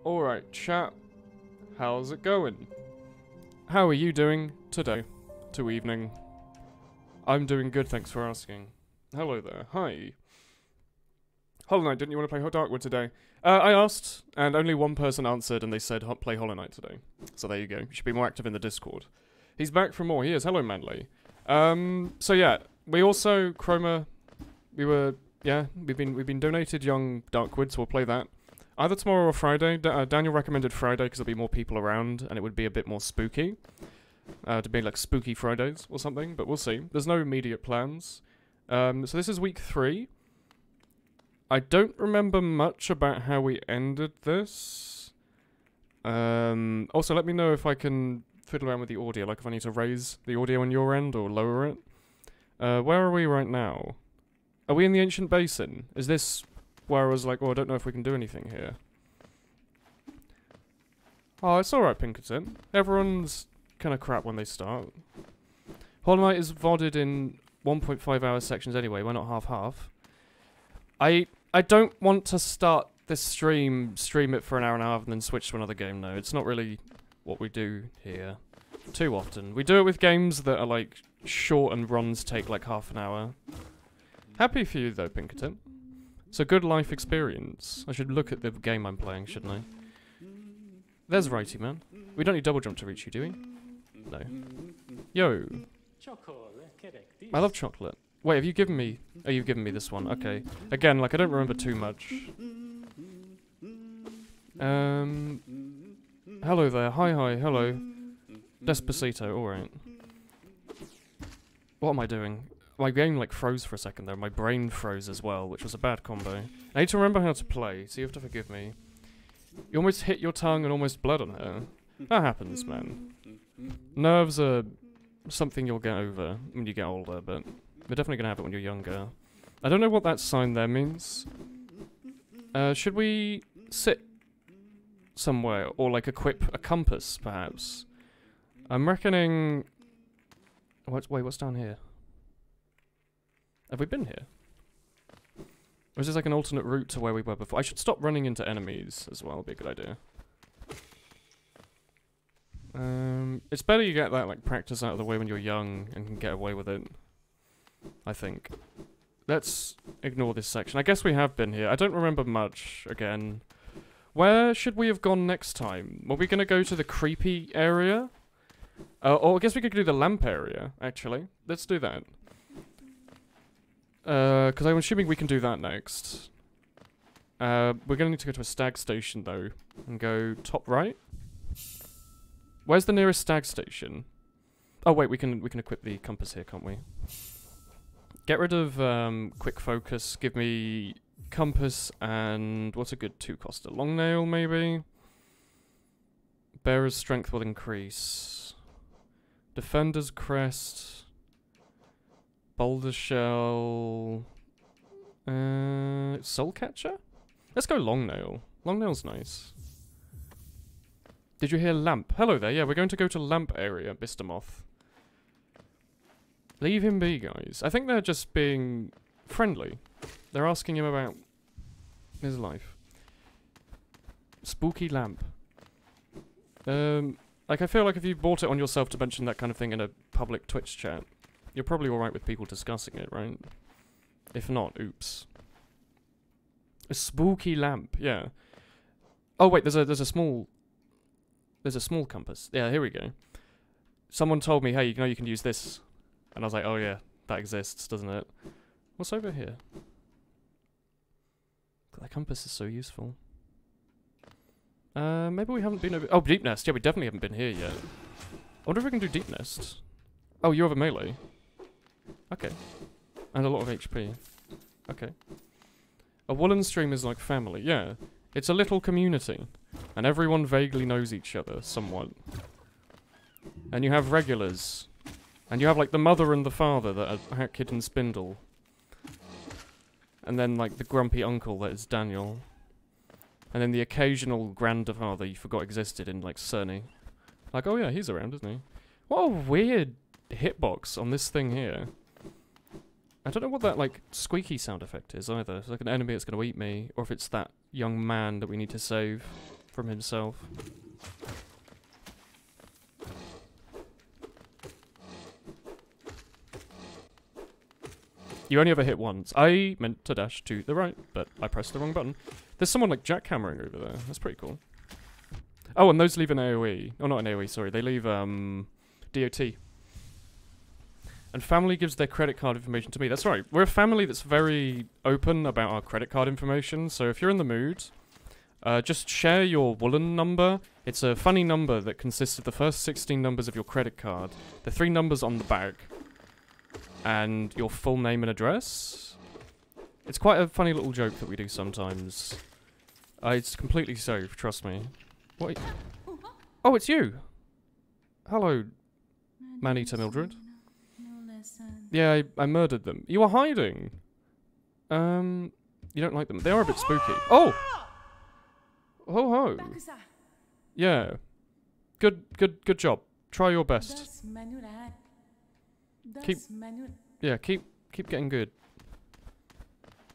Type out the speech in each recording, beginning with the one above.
Alright, chat. How's it going? How are you doing today? To evening. I'm doing good, thanks for asking. Hello there. Hi. Hollow Knight, didn't you want to play Darkwood today? I asked, and only one person answered, and they said play Hollow Knight today. So there you go. You should be more active in the Discord. He's back for more. He is. Hello, Manly. So yeah, we also, Chroma, we've been donated young Darkwood, so we'll play that. Either tomorrow or Friday. Daniel recommended Friday because there'll be more people around, and it would be a bit more spooky. To be like Spooky Fridays or something, but we'll see. There's no immediate plans. So this is week 3. I don't remember much about how we ended this. Also, let me know if I can fiddle around with the audio, like if I need to raise the audio on your end or lower it. Where are we right now? Are we in the Ancient Basin? Is this where I was like, oh, I don't know if we can do anything here? Oh, it's alright, Pinkerton. Everyone's kind of crap when they start. Hollow Knight is VODed in 1.5 hour sections anyway, we're not half-half. I don't want to start this stream it for an hour and a half and then switch to another game, though. It's not really what we do here too often. We do it with games that are like short and runs take like half an hour. Happy for you though, Pinkerton. It's a good life experience. I should look at the game I'm playing, shouldn't I? There's Righty Man. We don't need double jump to reach you, do we? No. Yo. I love chocolate. Wait, have you given me... Oh, you've given me this one. Okay. Again, like, I don't remember too much. Hello there. Hi, hello. Despacito, alright. What am I doing? My game, like, froze for a second there. My brain froze as well, which was a bad combo. I need to remember how to play, so you have to forgive me. You almost hit your tongue and almost bled on her. That happens, man. Nerves are something you'll get over when you get older, but... We're definitely going to have it when you're younger. I don't know what that sign there means. Should we sit somewhere? Or, like, equip a compass, perhaps? I'm reckoning... Wait, what's down here? Have we been here? Or is this like an alternate route to where we were before? I should stop running into enemies as well, would be a good idea. It's better you get that, like, practice out of the way when you're young and can get away with it. I think. Let's ignore this section. I guess we have been here. I don't remember much, again. Where should we have gone next time? Were we going to go to the creepy area? Or I guess we could do the lamp area, actually. Let's do that. Because I'm assuming we can do that next. We're going to need to go to a stag station, though. And go top right. Where's the nearest stag station? Oh, wait, we can equip the compass here, can't we? Get rid of quick focus, give me compass and what's a good 2-coster? Long nail, maybe? Bearer's strength will increase. Defender's crest. Boulder shell. Soul catcher? Let's go long nail. Long nail's nice. Did you hear lamp? Hello there, yeah, we're going to go to lamp area, Mr. Moth. Leave him be, guys. I think they're just being friendly. They're asking him about his life. Spooky lamp. Like, I feel like if you bought it on yourself to mention that kind of thing in a public Twitch chat, you're probably alright with people discussing it, right? If not, oops. A spooky lamp, yeah. Oh wait, there's a small compass. Yeah, here we go. Someone told me, hey, you know you can use this. And I was like, oh yeah, that exists, doesn't it? What's over here? That compass is so useful. Maybe we haven't been over... Oh, Deep Nest. Yeah, we definitely haven't been here yet. I wonder if we can do Deep Nest. Oh, you have a melee. Okay. And a lot of HP. Okay. A Woolen stream is like family, yeah. It's a little community. And everyone vaguely knows each other, somewhat. And you have regulars. And you have, like, the mother and the father that are Hackett and Spindle. And then, like, the grumpy uncle that is Daniel. And then the occasional grandfather you forgot existed in, like, Cerny. Like, oh yeah, he's around, isn't he? What a weird hitbox on this thing here. I don't know what that, like, squeaky sound effect is, either. It's like an enemy that's going to eat me, or if it's that young man that we need to save. from himself. You only ever hit once. I meant to dash to the right, but I pressed the wrong button. There's someone like jackhammering over there. That's pretty cool. Oh, and those leave an AoE. Oh, not an AoE, sorry. They leave DOT. And family gives their credit card information to me. That's right. We're a family that's very open about our credit card information. So if you're in the mood, just share your Woolen number. It's a funny number that consists of the first 16 numbers of your credit card, the 3 numbers on the back, and your full name and address. It's quite a funny little joke that we do sometimes. It's completely safe, trust me. What? Oh, it's you! Hello, man-eater Mildred. Yeah, I murdered them. You are hiding! You don't like them. They are a bit spooky. Oh! Ho ho! Yeah. Good job. Try your best. Keep getting good.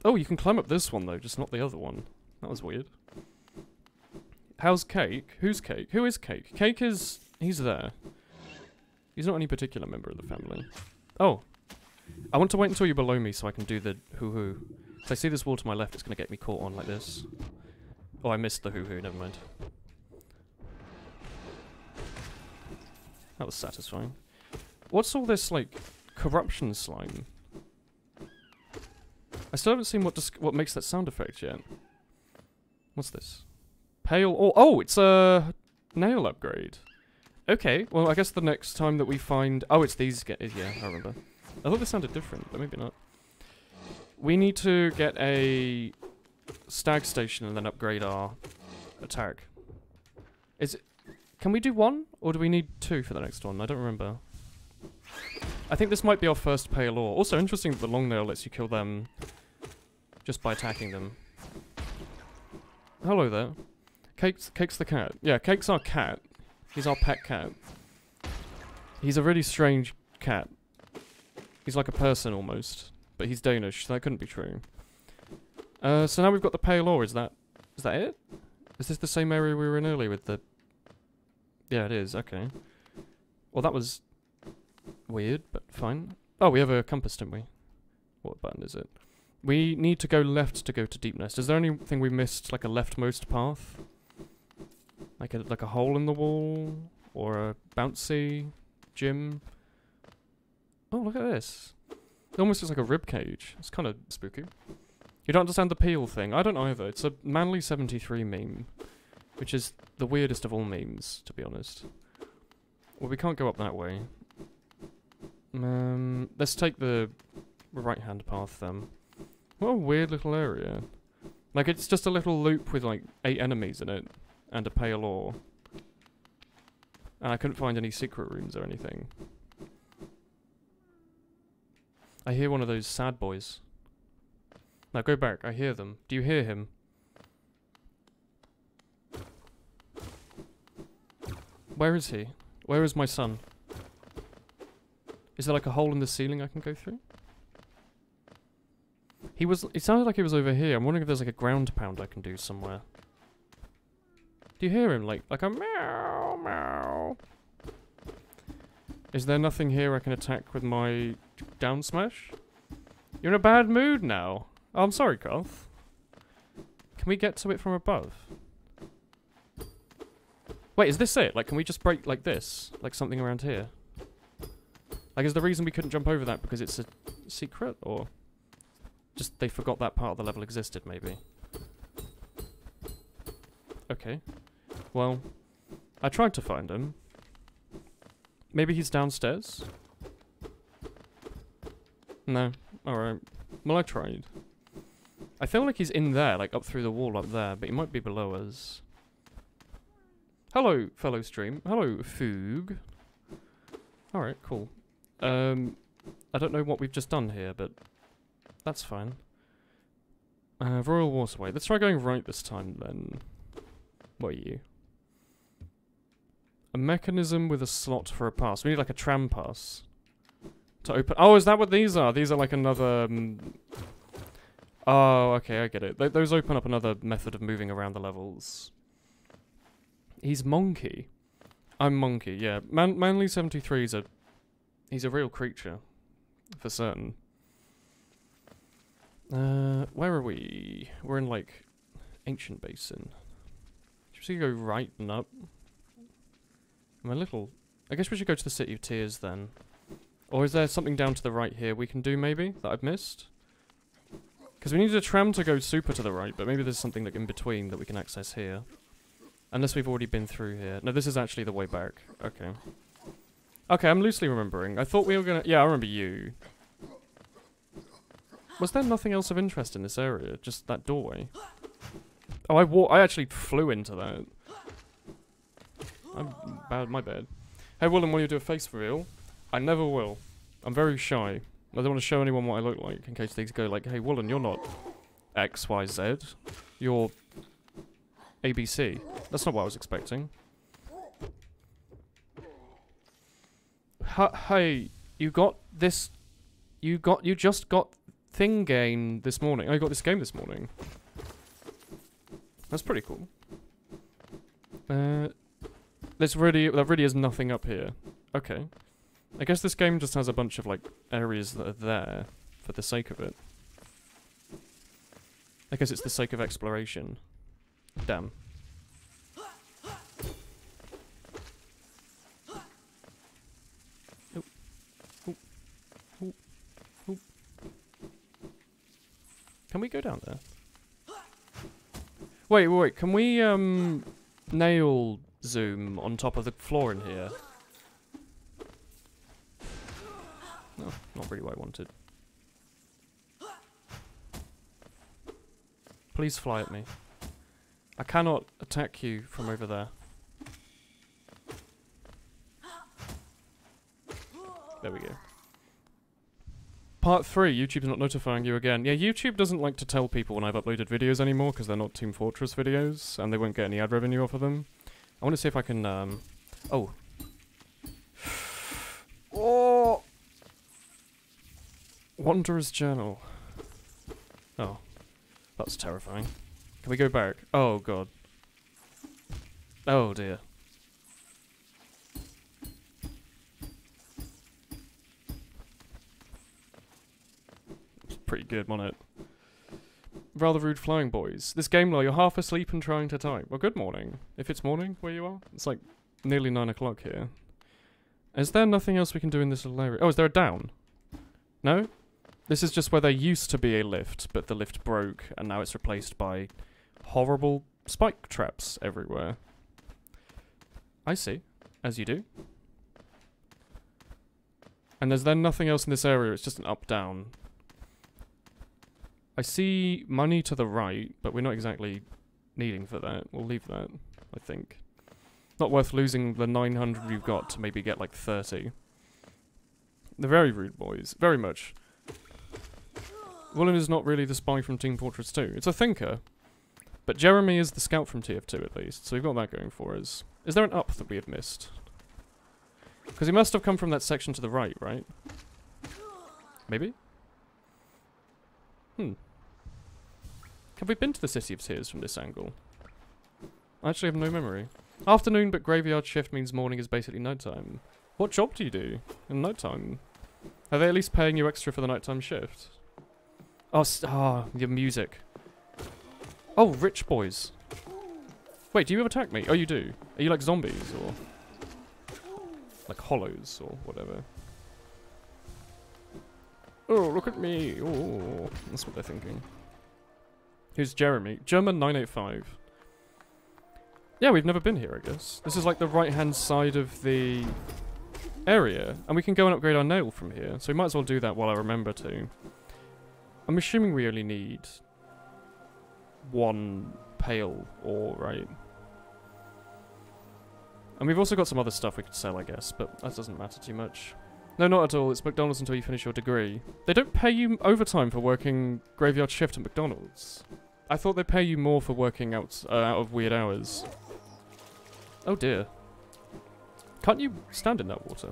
Oh, you can climb up this one though, just not the other one. That was weird. How's Cake? Who's Cake? Who is Cake? Cake is... he's there. He's not any particular member of the family. Oh. I want to wait until you're below me so I can do the hoo-hoo. If I see this wall to my left, it's going to get me caught on like this. Oh, I missed the hoo-hoo, never mind. That was satisfying. What's all this, like, corruption slime? I still haven't seen what makes that sound effect yet. What's this? Pale... oh, it's a nail upgrade. Okay, well, I guess the next time that we find... oh, it's these... yeah, I remember. I thought this sounded different, but maybe not. We need to get a stag station and then upgrade our attack. Is it... can we do 1? Or do we need 2 for the next one? I don't remember. I think this might be our first pale ore. Also, interesting that the long nail lets you kill them just by attacking them. Hello there. Cake's the cat. Yeah, Cake's our cat. He's our pet cat. He's a really strange cat. He's like a person almost, but he's Danish, so that couldn't be true. So now we've got the pale ore. Is that it? Is this the same area we were in earlier with the... yeah, it is. Okay. Well, that was weird, but fine. Oh, we have a compass, don't we? What button is it? We need to go left to go to Deep Nest. Is there anything we missed, like a leftmost path? Like a hole in the wall? Or a bouncy gym? Oh, look at this. It almost looks like a rib cage. It's kind of spooky. You don't understand the peel thing? I don't either. It's a Manly73 meme. Which is the weirdest of all memes, to be honest. Well, we can't go up that way. Let's take the right-hand path then. What a weird little area. Like, it's just a little loop with, like, 8 enemies in it. And a pale ore. And I couldn't find any secret rooms or anything. I hear one of those sad boys. Now go back, I hear them. Do you hear him? Where is he? Where is my son? Is there like a hole in the ceiling I can go through? It sounded like he was over here. I'm wondering if there's like a ground pound I can do somewhere. Do you hear him? Like a meow, meow. Is there nothing here I can attack with my down smash? You're in a bad mood now. Oh, I'm sorry, Garth. Can we get to it from above? Wait, is this it? Like, can we just break like this? Like something around here? Like, is the reason we couldn't jump over that because it's a secret? Or just they forgot that part of the level existed, maybe? Okay. Well, I tried to find him. Maybe he's downstairs? No. Alright. Well, I tried. I feel like he's in there, like up through the wall up there, but he might be below us. Hello, fellow stream. Hello, Foog. Alright, cool. I don't know what we've just done here, but that's fine. Royal Waterway. Let's try going right this time, then. What are you? A mechanism with a slot for a pass. We need like a tram pass to open. Oh, is that what these are? These are like another... oh, okay, I get it. Those open up another method of moving around the levels. He's Monkey. I'm Monkey, yeah. Manly73 is he's a real creature. For certain. Where are we? We're in, like, Ancient Basin. Should we go right and up? I'm a little... I guess we should go to the City of Tears, then. Or is there something down to the right here we can do, maybe, that I've missed? Because we needed a tram to go super to the right, but maybe there's something, like, in between that we can access here. Unless we've already been through here. No, this is actually the way back. Okay. Okay, I'm loosely remembering. I thought we were gonna... Yeah, I remember you. Was there nothing else of interest in this area? Just that doorway? Oh, I actually flew into that. My bad. Hey, Woolen, will you do a face reveal? I never will. I'm very shy. I don't want to show anyone what I look like, in case they go like, hey, Woolen, you're not X, Y, Z. You're ABC. That's not what I was expecting. Hey, you got this... You just got thing game this morning. Oh, you got this game this morning. That's pretty cool. There really is nothing up here. Okay. I guess this game just has a bunch of, like, areas that are there for the sake of it. I guess it's the sake of exploration. Damn. Oh. Oh. Oh. Oh. Can we go down there? Wait, can we, nail zoom on top of the floor in here? No, not really what I wanted. Please fly at me. I cannot attack you from over there. There we go. Part 3, YouTube's not notifying you again. Yeah, YouTube doesn't like to tell people when I've uploaded videos anymore because they're not Team Fortress videos and they won't get any ad revenue off of them. I want to see if I can, oh. Oh! Wanderer's Journal. Oh. That's terrifying. Can we go back? Oh, God. Oh, dear. It's pretty good, wasn't it? Rather rude flying boys. This game law, you're half asleep and trying to type. Well, good morning. If it's morning where you are. It's like nearly 9 o'clock here. Is there nothing else we can do in this little area? Oh, is there a down? No? This is just where there used to be a lift, but the lift broke, and now it's replaced by horrible spike traps everywhere. I see. As you do. And there's then nothing else in this area, it's just an up-down. I see money to the right, but we're not exactly needing for that. We'll leave that, I think. Not worth losing the 900 we've got to maybe get like 30. They're very rude boys. Very much. Woolen is not really the spy from Team Fortress 2. It's a thinker. But Jeremy is the scout from TF2 at least, so we've got that going for us. Is there an up that we have missed? Because he must have come from that section to the right, right? Maybe? Have we been to the City of Tears from this angle? I actually have no memory. Afternoon, but graveyard shift means morning is basically nighttime. What job do you do in nighttime? Are they at least paying you extra for the nighttime shift? Oh, your music. Oh, rich boys. Wait, do you attack me? Oh, you do. Are you like zombies or like hollows or whatever? Oh, look at me. Oh, that's what they're thinking. Who's Jeremy? German 985. Yeah, we've never been here, I guess. This is like the right-hand side of the area, and we can go and upgrade our nail from here, so we might as well do that while I remember to. I'm assuming we only need one pale ore, right? And we've also got some other stuff we could sell, I guess, but that doesn't matter too much. No, not at all. It's McDonald's until you finish your degree. They don't pay you overtime for working graveyard shift at McDonald's. I thought they'd pay you more for working out of weird hours. Oh dear. Can't you stand in that water?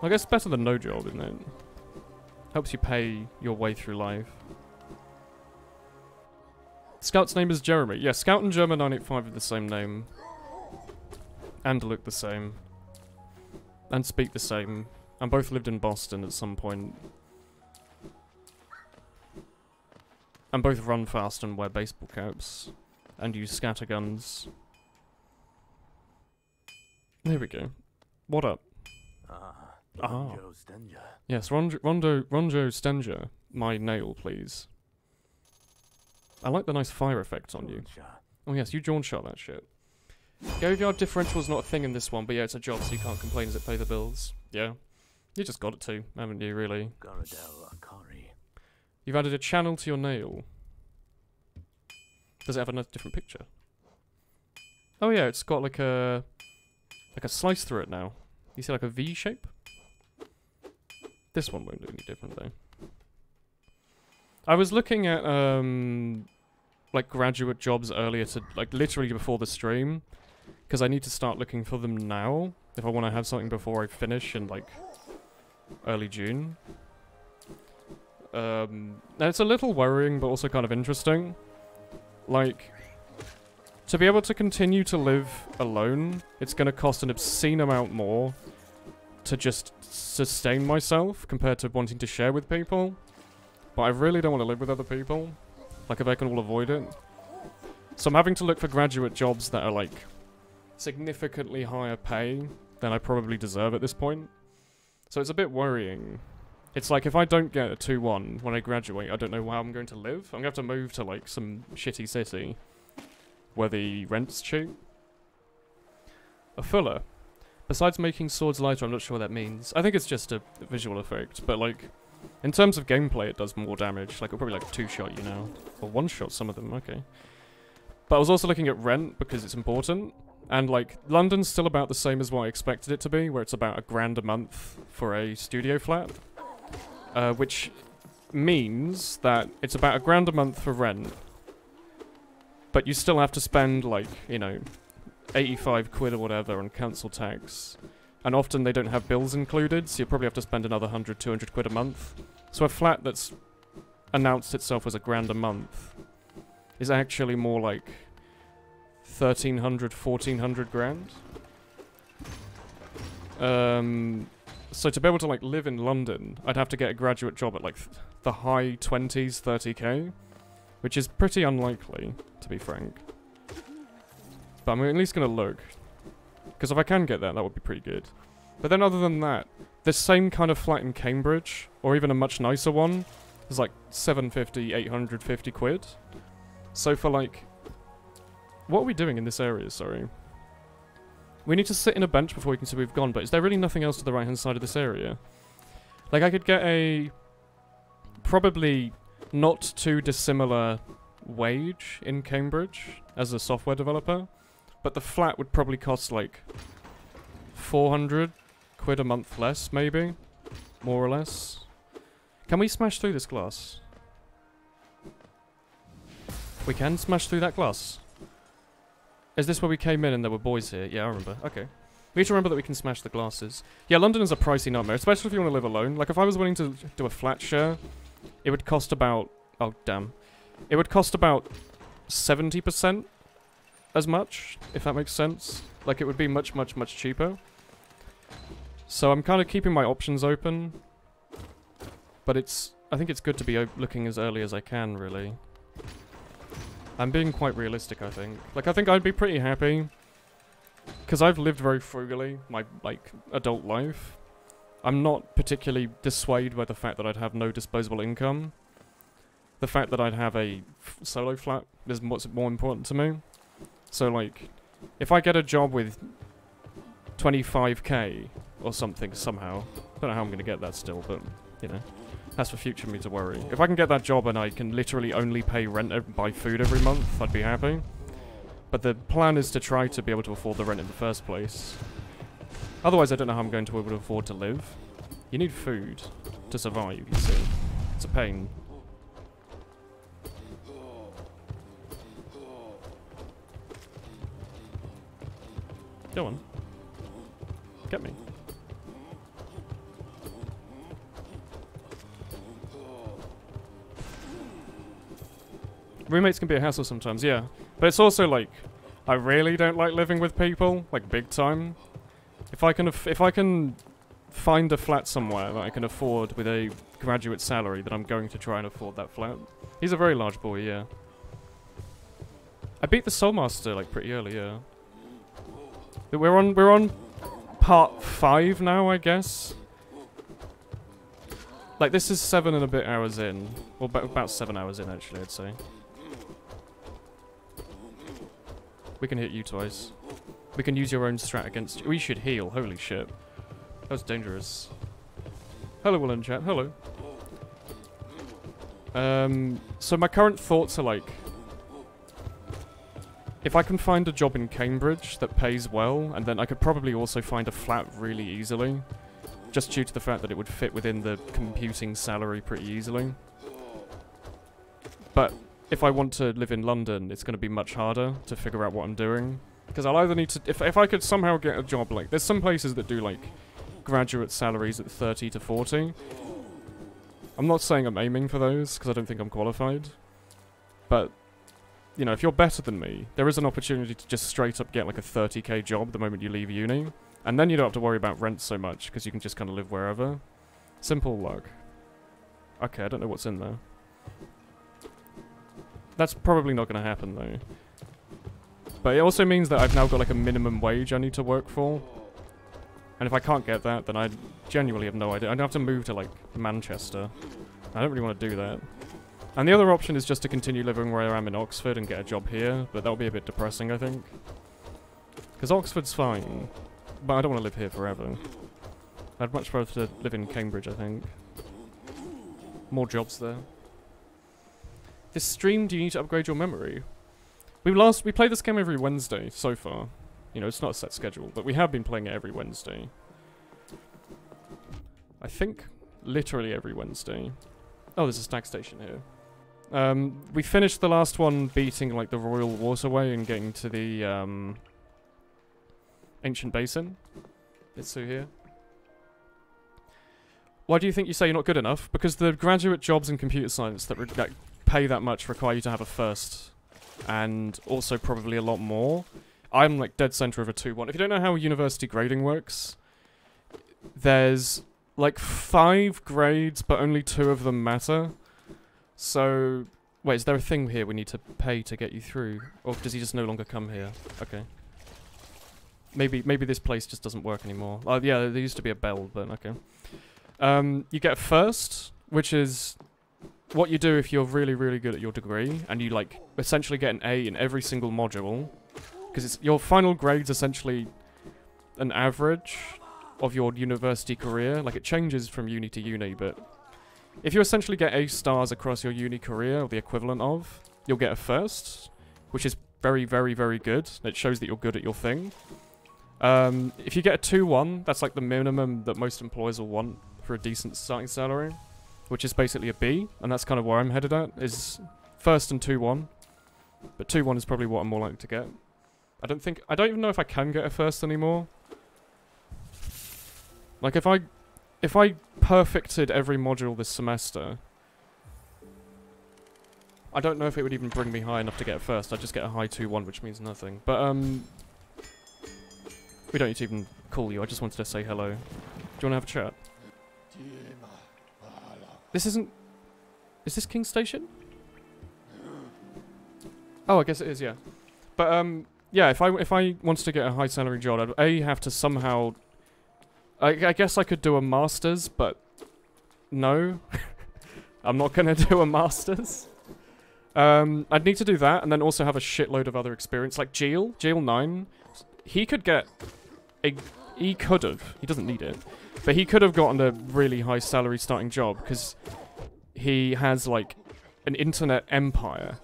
I guess better than no job, isn't it? Helps you pay your way through life. Scout's name is Jeremy. Yeah, Scout and German 985 are the same name. And look the same. And speak the same. And both lived in Boston at some point. And both run fast and wear baseball caps. And use scatterguns. There we go. What up? Ronjo Stenger. Yes, Ronjo Stenger. My nail, please. I like the nice fire effects on you. Oh yes, you jawn shot that shit. Graveyard differential's not a thing in this one, but yeah, it's a job, so you can't complain as it pay the bills. Yeah. You just got it too, haven't you, really? You've added a channel to your nail. Does it have a different picture? Oh yeah, it's got like a slice through it now. You see like a V shape? This one won't do any different though. I was looking at like graduate jobs earlier to like literally before the stream, because I need to start looking for them now if I want to have something before I finish in like early June. And it's a little worrying but also kind of interesting. Like, to be able to continue to live alone, it's going to cost an obscene amount more to just sustain myself compared to wanting to share with people. But I really don't want to live with other people. Like, if I can all avoid it. So I'm having to look for graduate jobs that are, like, significantly higher pay than I probably deserve at this point. So it's a bit worrying. It's like, if I don't get a 2-1 when I graduate, I don't know how I'm going to live. I'm going to have to move to, like, some shitty city where the rent's cheap. A fuller. Besides making swords lighter, I'm not sure what that means. I think it's just a visual effect, but, like, in terms of gameplay, it does more damage. Like, it'll probably, like, 2-shot you now. Or 1-shot some of them, okay. But I was also looking at rent, because it's important. And, like, London's still about the same as what I expected it to be, where it's about £1,000 a month for a studio flat. Which means that it's about £1,000 a month for rent. But you still have to spend, like, you know, 85 quid or whatever on council tax. And often they don't have bills included, so you probably have to spend another 100, 200 quid a month. So a flat that's announced itself as £1,000 a month is actually more like 1,300, 1,400 grand. So to be able to, like, live in London, I'd have to get a graduate job at, like, the high 20s, 30k. Which is pretty unlikely, to be frank. But I'm at least gonna look. Because if I can get that, that would be pretty good. But then other than that, the same kind of flat in Cambridge, or even a much nicer one, is like 750, 850 quid. So for, like... What are we doing in this area, sorry? We need to sit in a bench before we can see we've gone, but is there really nothing else to the right-hand side of this area? Like, I could get a... probably not too dissimilar wage in Cambridge as a software developer, but the flat would probably cost, like, 400 quid a month less, maybe? More or less. Can we smash through this glass? We can smash through that glass. Is this where we came in and there were boys here? Yeah, I remember. Okay. We need to remember that we can smash the glasses. Yeah, London is a pricey nightmare, especially if you want to live alone. Like, if I was willing to do a flat share, it would cost about... Oh, damn. It would cost about 70% as much, if that makes sense. Like, it would be much, much, much cheaper. So I'm kind of keeping my options open. But it's... I think it's good to be looking as early as I can, really. I'm being quite realistic, I think. Like, I think I'd be pretty happy. Because I've lived very frugally, my, like, adult life. I'm not particularly dissuaded by the fact that I'd have no disposable income. The fact that I'd have a solo flat is what's more important to me. So, like, if I get a job with 25k or something somehow, I don't know how I'm going to get that still, but, you know. That's for future me to worry. If I can get that job and I can literally only pay rent and buy food every month, I'd be happy. But the plan is to try to be able to afford the rent in the first place. Otherwise, I don't know how I'm going to be able to afford to live. You need food to survive, you see. It's a pain. Go on. Get me. Roommates can be a hassle sometimes, yeah. But it's also like, I really don't like living with people, like big time. If I can find a flat somewhere that I can afford with a graduate salary, then I'm going to try and afford that flat. He's a very large boy, yeah. I beat the Soulmaster like pretty early, yeah. But we're on part 5 now, I guess. Like this is 7 and a bit hours in, or about 7 hours in actually, I'd say. We can hit you twice. We can use your own strat against you. We should heal. Holy shit. That was dangerous. Hello, Woolen chat. Hello. So my current thoughts are like, if I can find a job in Cambridge that pays well, and then I could probably also find a flat really easily, just due to the fact that it would fit within the computing salary pretty easily. But if I want to live in London, it's going to be much harder to figure out what I'm doing. Because I'll either need to... If I could somehow get a job, like... There's some places that do, like, graduate salaries at 30 to 40. I'm not saying I'm aiming for those, because I don't think I'm qualified. But, you know, if you're better than me, there is an opportunity to just straight up get, like, a 30k job the moment you leave uni. And then you don't have to worry about rent so much, because you can just kind of live wherever. Simple luck. Okay, I don't know what's in there. That's probably not going to happen, though. But it also means that I've now got, like, a minimum wage I need to work for. And if I can't get that, then I genuinely have no idea. I'd have to move to, like, Manchester. I don't really want to do that. And the other option is just to continue living where I am in Oxford and get a job here, but that'll be a bit depressing, I think. Because Oxford's fine, but I don't want to live here forever. I'd much rather live in Cambridge, I think. More jobs there. This stream, do you need to upgrade your memory? We play this game every Wednesday so far. You know, it's not a set schedule, but we have been playing it every Wednesday. I think literally every Wednesday. Oh, there's a snack station here. We finished the last one beating like the Royal Waterway and getting to the Ancient Basin. It's through here. Why do you think you say you're not good enough? Because the graduate jobs in computer science that pay that much require you to have a first. And also probably a lot more. I'm like dead center of a 2-1. If you don't know how university grading works, there's like 5 grades, but only 2 of them matter. So, wait, is there a thing here we need to pay to get you through? Or does he just no longer come here? Okay. Maybe this place just doesn't work anymore. Oh, yeah, there used to be a bell, but okay. You get a first, which is what you do if you're really, really good at your degree, and you, like, essentially get an A in every single module. Because your final grade's essentially an average of your university career. Like, it changes from uni to uni, but if you essentially get A stars across your uni career, or the equivalent of, you'll get a first, which is very, very, very good. It shows that you're good at your thing. If you get a 2-1, that's like the minimum that most employers will want for a decent starting salary, which is basically a B, and that's kind of where I'm headed at, is first and 2-1. But 2-1 is probably what I'm more likely to get. I don't even know if I can get a first anymore. Like, if I perfected every module this semester, I don't know if it would even bring me high enough to get a first. I'd just get a high 2-1, which means nothing. But, we don't need to even call you. I just wanted to say hello. Do you want to have a chat? This isn't... Is this King Station? Oh, I guess it is, yeah. But, yeah, if I wanted to get a high salary job, I'd have to somehow... I guess I could do a master's, but... No. I'm not gonna do a master's. I'd need to do that, and then also have a shitload of other experience. Like Geel 9, he could get he could have, he doesn't need it, but he could have gotten a really high salary starting job, because he has, like, an internet empire,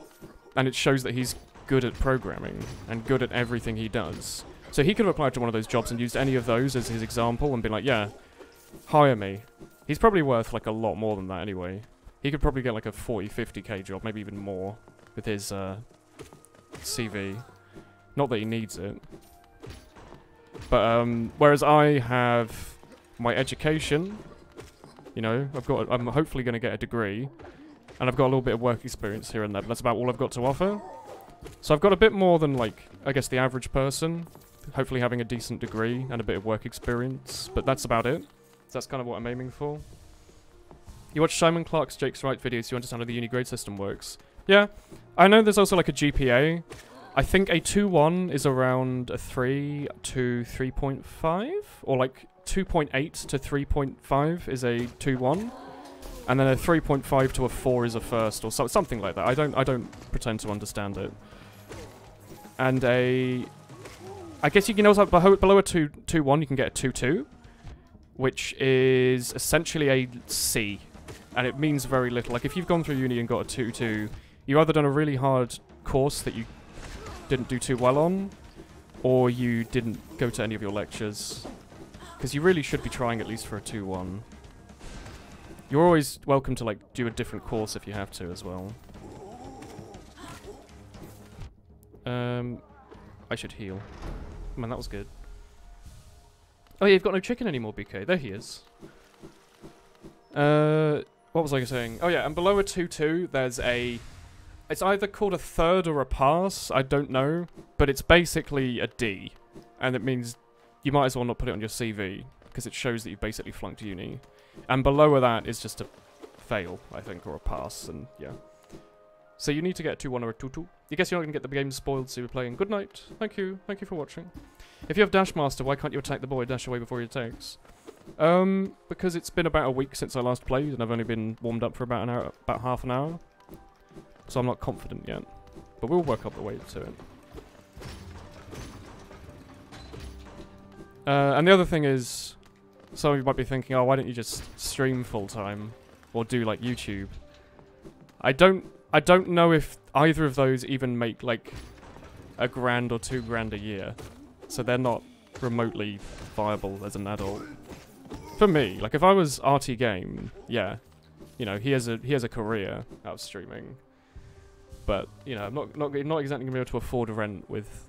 and it shows that he's good at programming, and good at everything he does. So he could have applied to one of those jobs and used any of those as his example, and been like, yeah, hire me. He's probably worth, like, a lot more than that anyway. He could probably get, like, a 40, 50k job, maybe even more, with his, CV. Not that he needs it. But, whereas I have my education, you know, I'm hopefully going to get a degree, And I've got a little bit of work experience here and there, but that's about all I've got to offer. So I've got a bit more than, like, I guess the average person. Hopefully having a decent degree and a bit of work experience. But that's about it. So that's kind of what I'm aiming for. You watch Simon Clark's Jake's Right videos, you understand how the uni grade system works. Yeah. I know there's also, like, a GPA. I think a 2-1 is around a 3 to 3.5? Or, like, 2.8 to 3.5 is a 2-1. And then a 3.5 to a 4 is a first, or something like that. I don't pretend to understand it. And I guess you can also, below a 2-1, you can get a 2-2, which is essentially a C. And it means very little. Like, if you've gone through uni and got a 2-2, you've either done a really hard course that you didn't do too well on, or you didn't go to any of your lectures. Because you really should be trying at least for a 2-1. You're always welcome to, like, do a different course if you have to as well. I should heal. Man, that was good. Oh yeah, you've got no chicken anymore, BK. There he is. What was I saying? Oh yeah, and below a 2-2, there's a... It's either called a third or a pass, I don't know. But it's basically a D. And it means you might as well not put it on your CV, because it shows that you've basically flunked uni. And below that is just a fail, I think, or a pass, and yeah. So you need to get a 2-1 or a 2-2. I guess you're not going to get the game spoiled, so you're playing. Good night. Thank you. Thank you for watching. If you have Dash Master, why can't you attack the boy? Dash away before he attacks. Because it's been about a week since I last played, and I've only been warmed up for about an hour, about half an hour. So I'm not confident yet. But we'll work up the way to it. And the other thing is, some of you might be thinking, oh, why don't you just stream full-time? Or do, like, YouTube? I don't know if either of those even make, like, $1,000 or $2,000 a year. So they're not remotely viable as an adult. For me, like, if I was RT Game, yeah. You know, he has a career out of streaming. But, you know, I'm not exactly going to be able to afford rent with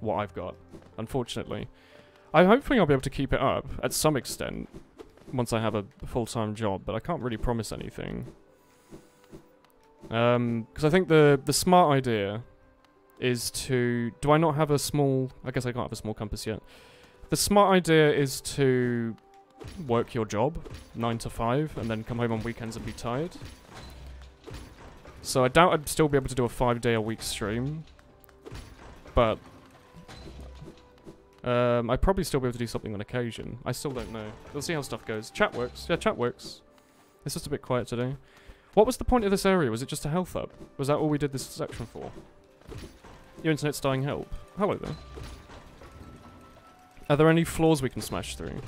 what I've got, unfortunately. I'm hoping I'll be able to keep it up, at some extent, once I have a full-time job, but I can't really promise anything. Because I think the smart idea is to... Do I not have a small... I guess I can't have a small compass yet. The smart idea is to work your job, 9 to 5, and then come home on weekends and be tired. So I doubt I'd still be able to do a 5-day-a-week stream, but... I'd probably still be able to do something on occasion. I still don't know. We'll see how stuff goes. Chat works. Yeah, chat works. It's just a bit quiet today. What was the point of this area? Was it just a health up? Was that all we did this section for? Your internet's dying, help. Hello there. Are there any floors we can smash through?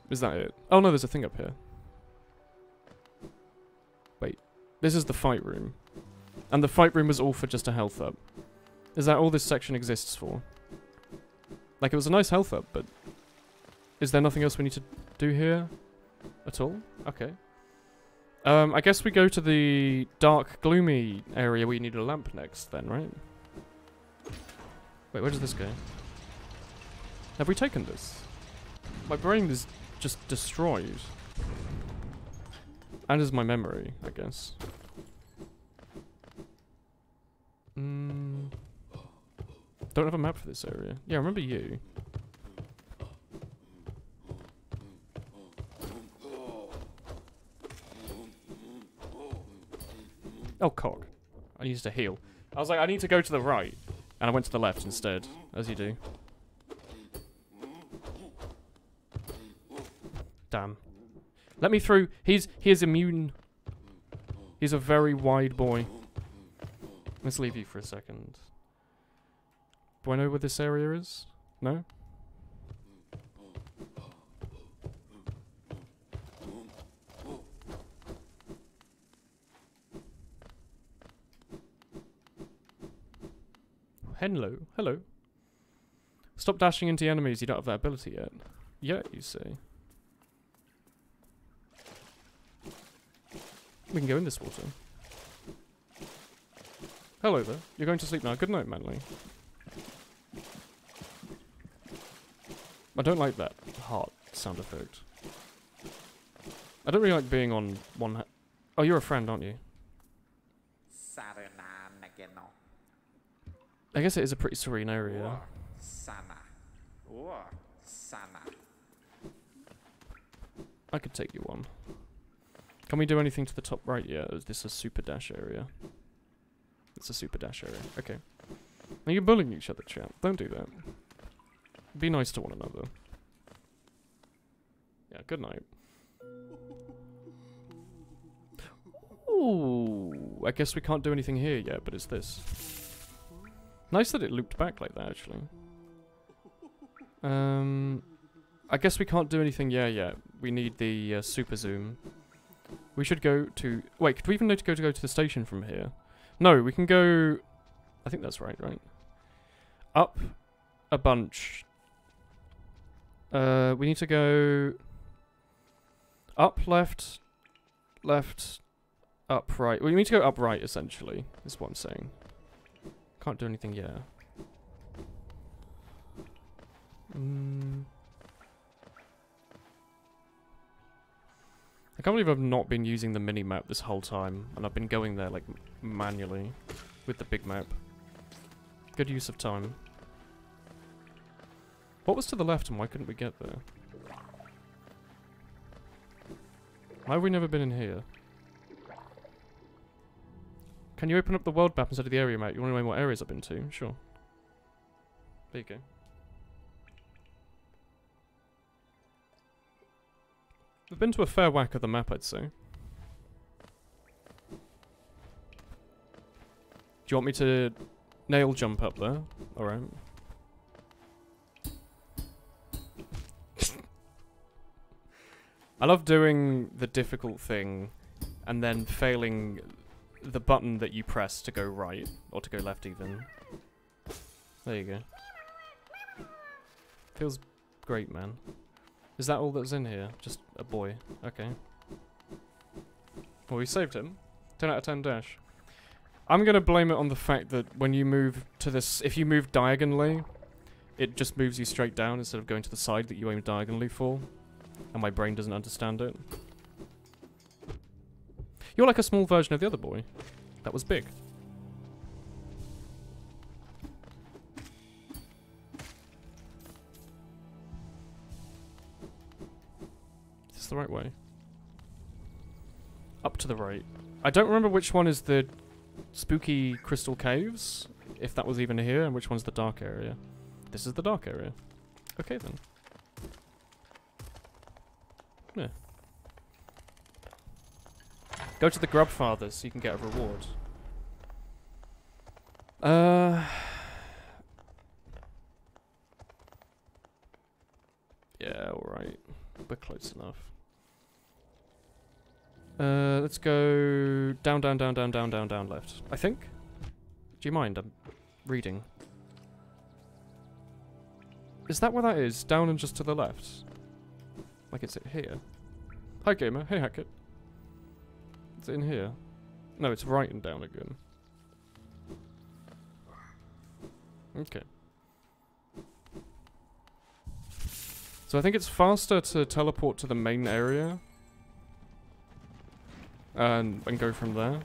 Is that it? Oh no, there's a thing up here. Wait. This is the fight room. And the fight room was all for just a health up. Is that all this section exists for? Like, it was a nice health up, but... Is there nothing else we need to do here? At all? Okay. I guess we go to the dark, gloomy area where you need a lamp next, then, right? Wait, where does this go? Have we taken this? My brain is just destroyed. And is my memory, I guess. Don't have a map for this area. Yeah, I remember you. Oh, cock. I needed to heal. I was like, I need to go to the right. And I went to the left instead, as you do. Damn. Let me through. He is immune. He's a very wide boy. Let's leave you for a second. Do I know where this area is? No? Hello. Hello. Stop dashing into enemies. You don't have that ability yet. Yeah, you say. We can go in this water. Hello there. You're going to sleep now. Good night, Manly. I don't like that heart sound effect. I don't really like being on one. Oh, you're a friend, aren't you? I guess it is a pretty serene area. I could take you on. Can we do anything to the top right? Yeah, is this a super dash area? It's a super dash area. Okay. Now you're bullying each other, chat. Don't do that. Be nice to one another. Yeah, good night. Ooh, I guess we can't do anything here yet, but it's this. Nice that it looped back like that, actually. I guess we can't do anything yet. We need the super zoom. We should go to... Wait, could we even need to go to the station from here? No, we can go... I think that's right? Up a bunch. We need to go... Up, left, up, right. We need to go up right, essentially, is what I'm saying. Can't do anything yet. I can't believe I've not been using the mini-map this whole time, and I've been going there, like, manually, with the big map. Good use of time. What was to the left, and why couldn't we get there? Why have we never been in here? Can you open up the world map instead of the area map? You want to know what areas I've been to? Sure. There you go. We've been to a fair whack of the map, I'd say. Do you want me to nail jump up there? Alright. I love doing the difficult thing and then failing the button that you press to go right, or to go left even. There you go. Feels great, man. Is that all that's in here? Just a boy. Okay. Well, we saved him. 10 out of 10 dash. I'm gonna blame it on the fact that when you move to this, if you move diagonally, it just moves you straight down instead of going to the side that you aim diagonally for. And my brain doesn't understand it. You're like a small version of the other boy. That was big. Is this the right way? Up to the right. I don't remember which one is the spooky crystal caves, if that was even here, and which one's the dark area. This is the dark area. Okay then. Yeah. Go to the Grub Fathers so you can get a reward. Yeah, alright. We're close enough. Let's go down, down, down, down, down, down, down, left. I think? Do you mind? I'm reading. Is that where that is? Down and just to the left? Like it's here. Hi gamer, hey Hackett. Is it in here? No, it's right and down again. Okay. So I think it's faster to teleport to the main area. And go from there.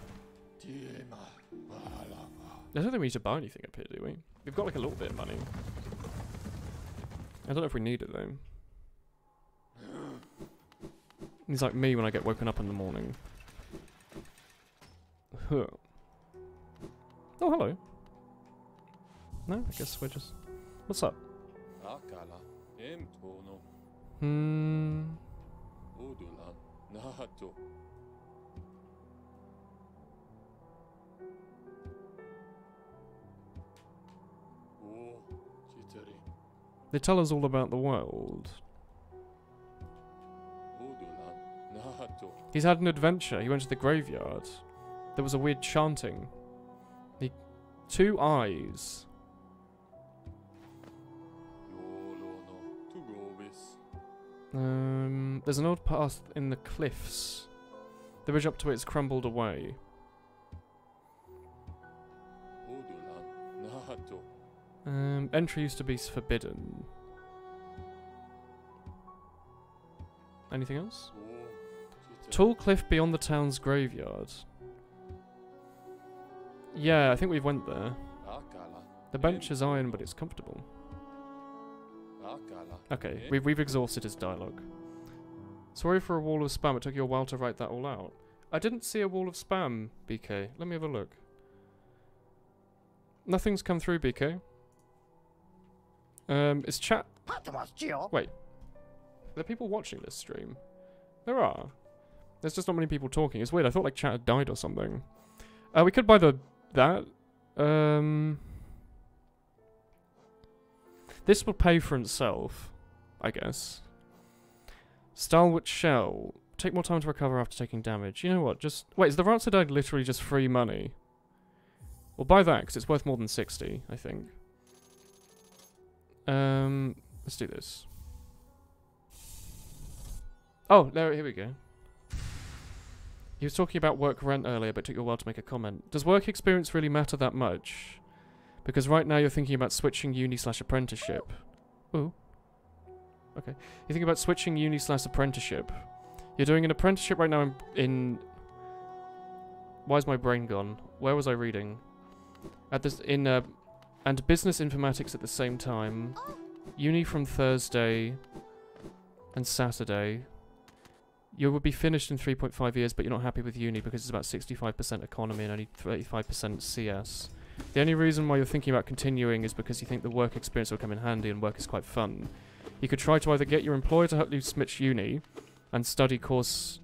I don't think we need to buy anything up here, do we? We've got like a little bit of money. I don't know if we need it though. He's like me when I get woken up in the morning. Huh. Oh, hello. No, I guess we're just... What's up? They tell us all about the world. He's had an adventure. He went to the graveyard. There was a weird chanting. The 2 eyes. There's an old path in the cliffs. The ridge up to it's crumbled away. Entry used to be forbidden. Anything else? Tall cliff beyond the town's graveyard. Yeah, I think we've went there. The bench is iron, but it's comfortable. Okay, we've exhausted his dialogue. Sorry for a wall of spam. It took you a while to write that all out. I didn't see a wall of spam, BK. Let me have a look. Nothing's come through, BK. Is chat... Wait. Are there people watching this stream? There are. There's just not many people talking. It's weird. I thought like chat had died or something. We could buy that. This will pay for itself, I guess. Stalwart shell. Take more time to recover after taking damage. You know what? Just wait. Is the Ratsodite literally just free money? We'll buy that because it's worth more than 60, I think. Let's do this. Oh, there. Here we go. He was talking about work rent earlier, but it took you a while to make a comment. Does work experience really matter that much? Because right now you're thinking about switching uni/apprenticeship. Ooh. Okay. You're thinking about switching uni/apprenticeship. You're doing an apprenticeship right now in... Why's my brain gone? Where was I reading? At this and business informatics at the same time. Uni from Thursday and Saturday. You will be finished in 3.5 years, but you're not happy with uni because it's about 65% economy and only 35% CS. The only reason why you're thinking about continuing is because you think the work experience will come in handy and work is quite fun. You could try to either get your employer to help you switch uni and study course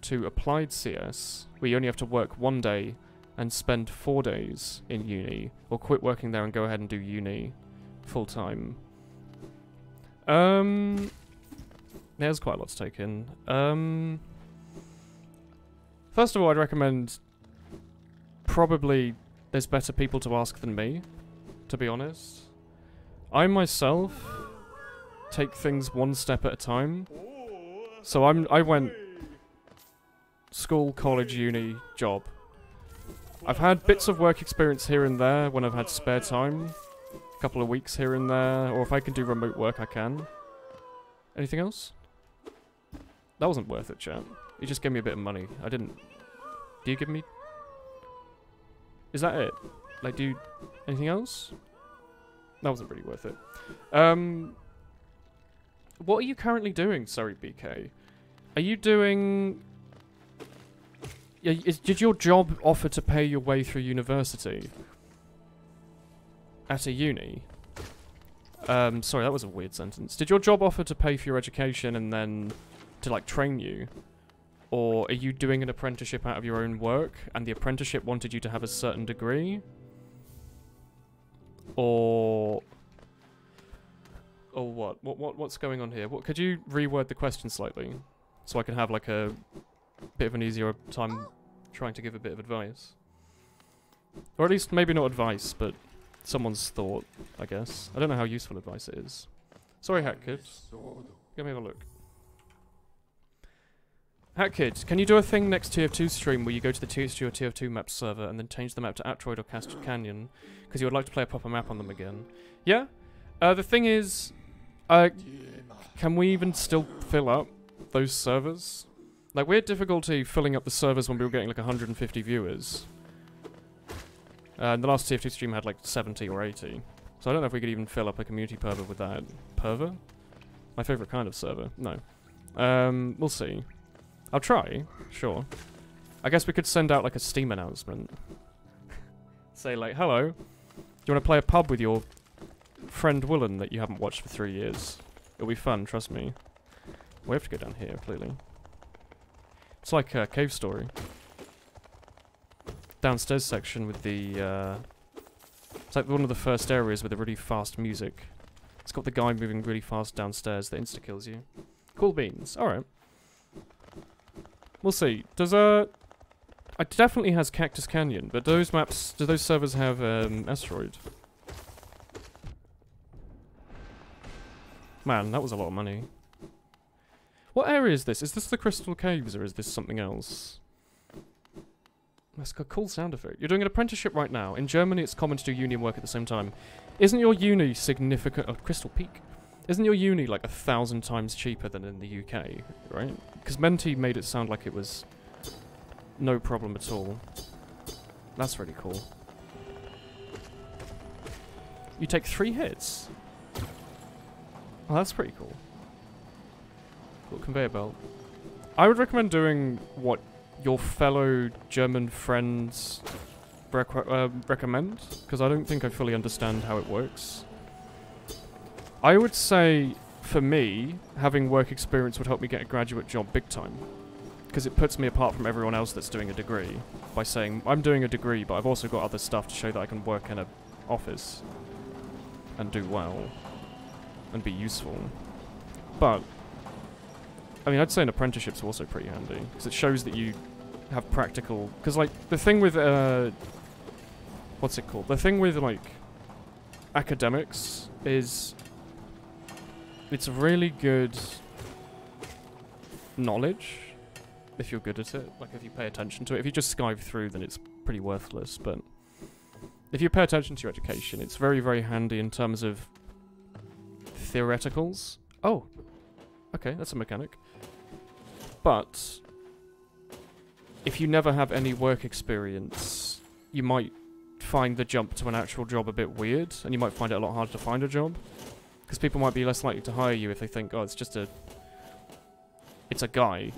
to applied CS, where you only have to work 1 day and spend 4 days in uni, or quit working there and go ahead and do uni full time. There's quite a lot to take in. First of all, I'd recommend probably there's better people to ask than me, to be honest. I myself take things one step at a time. So I went school, college, uni, job. I've had bits of work experience here and there when I've had spare time. A couple of weeks here and there, or if I can do remote work, I can. Anything else? That wasn't worth it, chat. You just gave me a bit of money. I didn't... Do you give me... Is that it? Like, do you... Anything else? That wasn't really worth it. What are you currently doing? Sorry, BK. Are you doing... Did your job offer to pay your way through university? At a uni? Sorry, that was a weird sentence. Did your job offer to pay for your education and then to, like, train you? Or are you doing an apprenticeship out of your own work and the apprenticeship wanted you to have a certain degree? Or what? What's going on here? Could you reword the question slightly? So I can have, like, a bit of an easier time trying to give a bit of advice. Or at least, maybe not advice, but someone's thought, I guess. I don't know how useful advice it is. Sorry, Hat Kid. Let me have a look. Hat Kid, can you do a thing next TF2 stream where you go to the TH2 or TF2 map server and then change the map to Atroid or Castor Canyon? Because you would like to play a proper map on them again. Yeah? The thing is, can we even still fill up those servers? Like, we had difficulty filling up the servers when we were getting like 150 viewers. And the last TF2 stream had like 70 or 80. So I don't know if we could even fill up a community server with that. Perver? My favourite kind of server. No. We'll see. I'll try, sure. I guess we could send out like a Steam announcement. Say like, hello, do you want to play a pub with your friend Woolen that you haven't watched for 3 years? It'll be fun, trust me. We have to go down here, clearly. It's like a cave story. Downstairs section with the, it's like one of the first areas with the really fast music. It's got the guy moving really fast downstairs that insta-kills you. Cool beans, alright. We'll see. Does, it definitely has Cactus Canyon, but do those servers have, Asteroid? Man, that was a lot of money. What area is this? Is this the Crystal Caves, or is this something else? That's a cool sound effect. You're doing an apprenticeship right now. In Germany, it's common to do uni and work at the same time. Isn't your uni significant... Oh, Crystal Peak. Isn't your uni like 1,000 times cheaper than in the UK, right? Because Menti made it sound like it was no problem at all. That's really cool. You take 3 hits. Oh, that's pretty cool. Little conveyor belt. I would recommend doing what your fellow German friends recommend, because I don't think I fully understand how it works. I would say, for me, having work experience would help me get a graduate job big time. Because it puts me apart from everyone else that's doing a degree. By saying, I'm doing a degree, but I've also got other stuff to show that I can work in an office. And do well. And be useful. But, I mean, I'd say an apprenticeship's also pretty handy. Because it shows that you have practical... Because, like, the thing with, what's it called? The thing with, like, academics is... It's really good knowledge, if you're good at it. Like, if you pay attention to it. If you just skive through, then it's pretty worthless. But if you pay attention to your education, it's very, very handy in terms of theoreticals. Oh! Okay, that's a mechanic. But if you never have any work experience, you might find the jump to an actual job a bit weird, and you might find it a lot harder to find a job. Because people might be less likely to hire you if they think, oh, it's just a... It's a guy.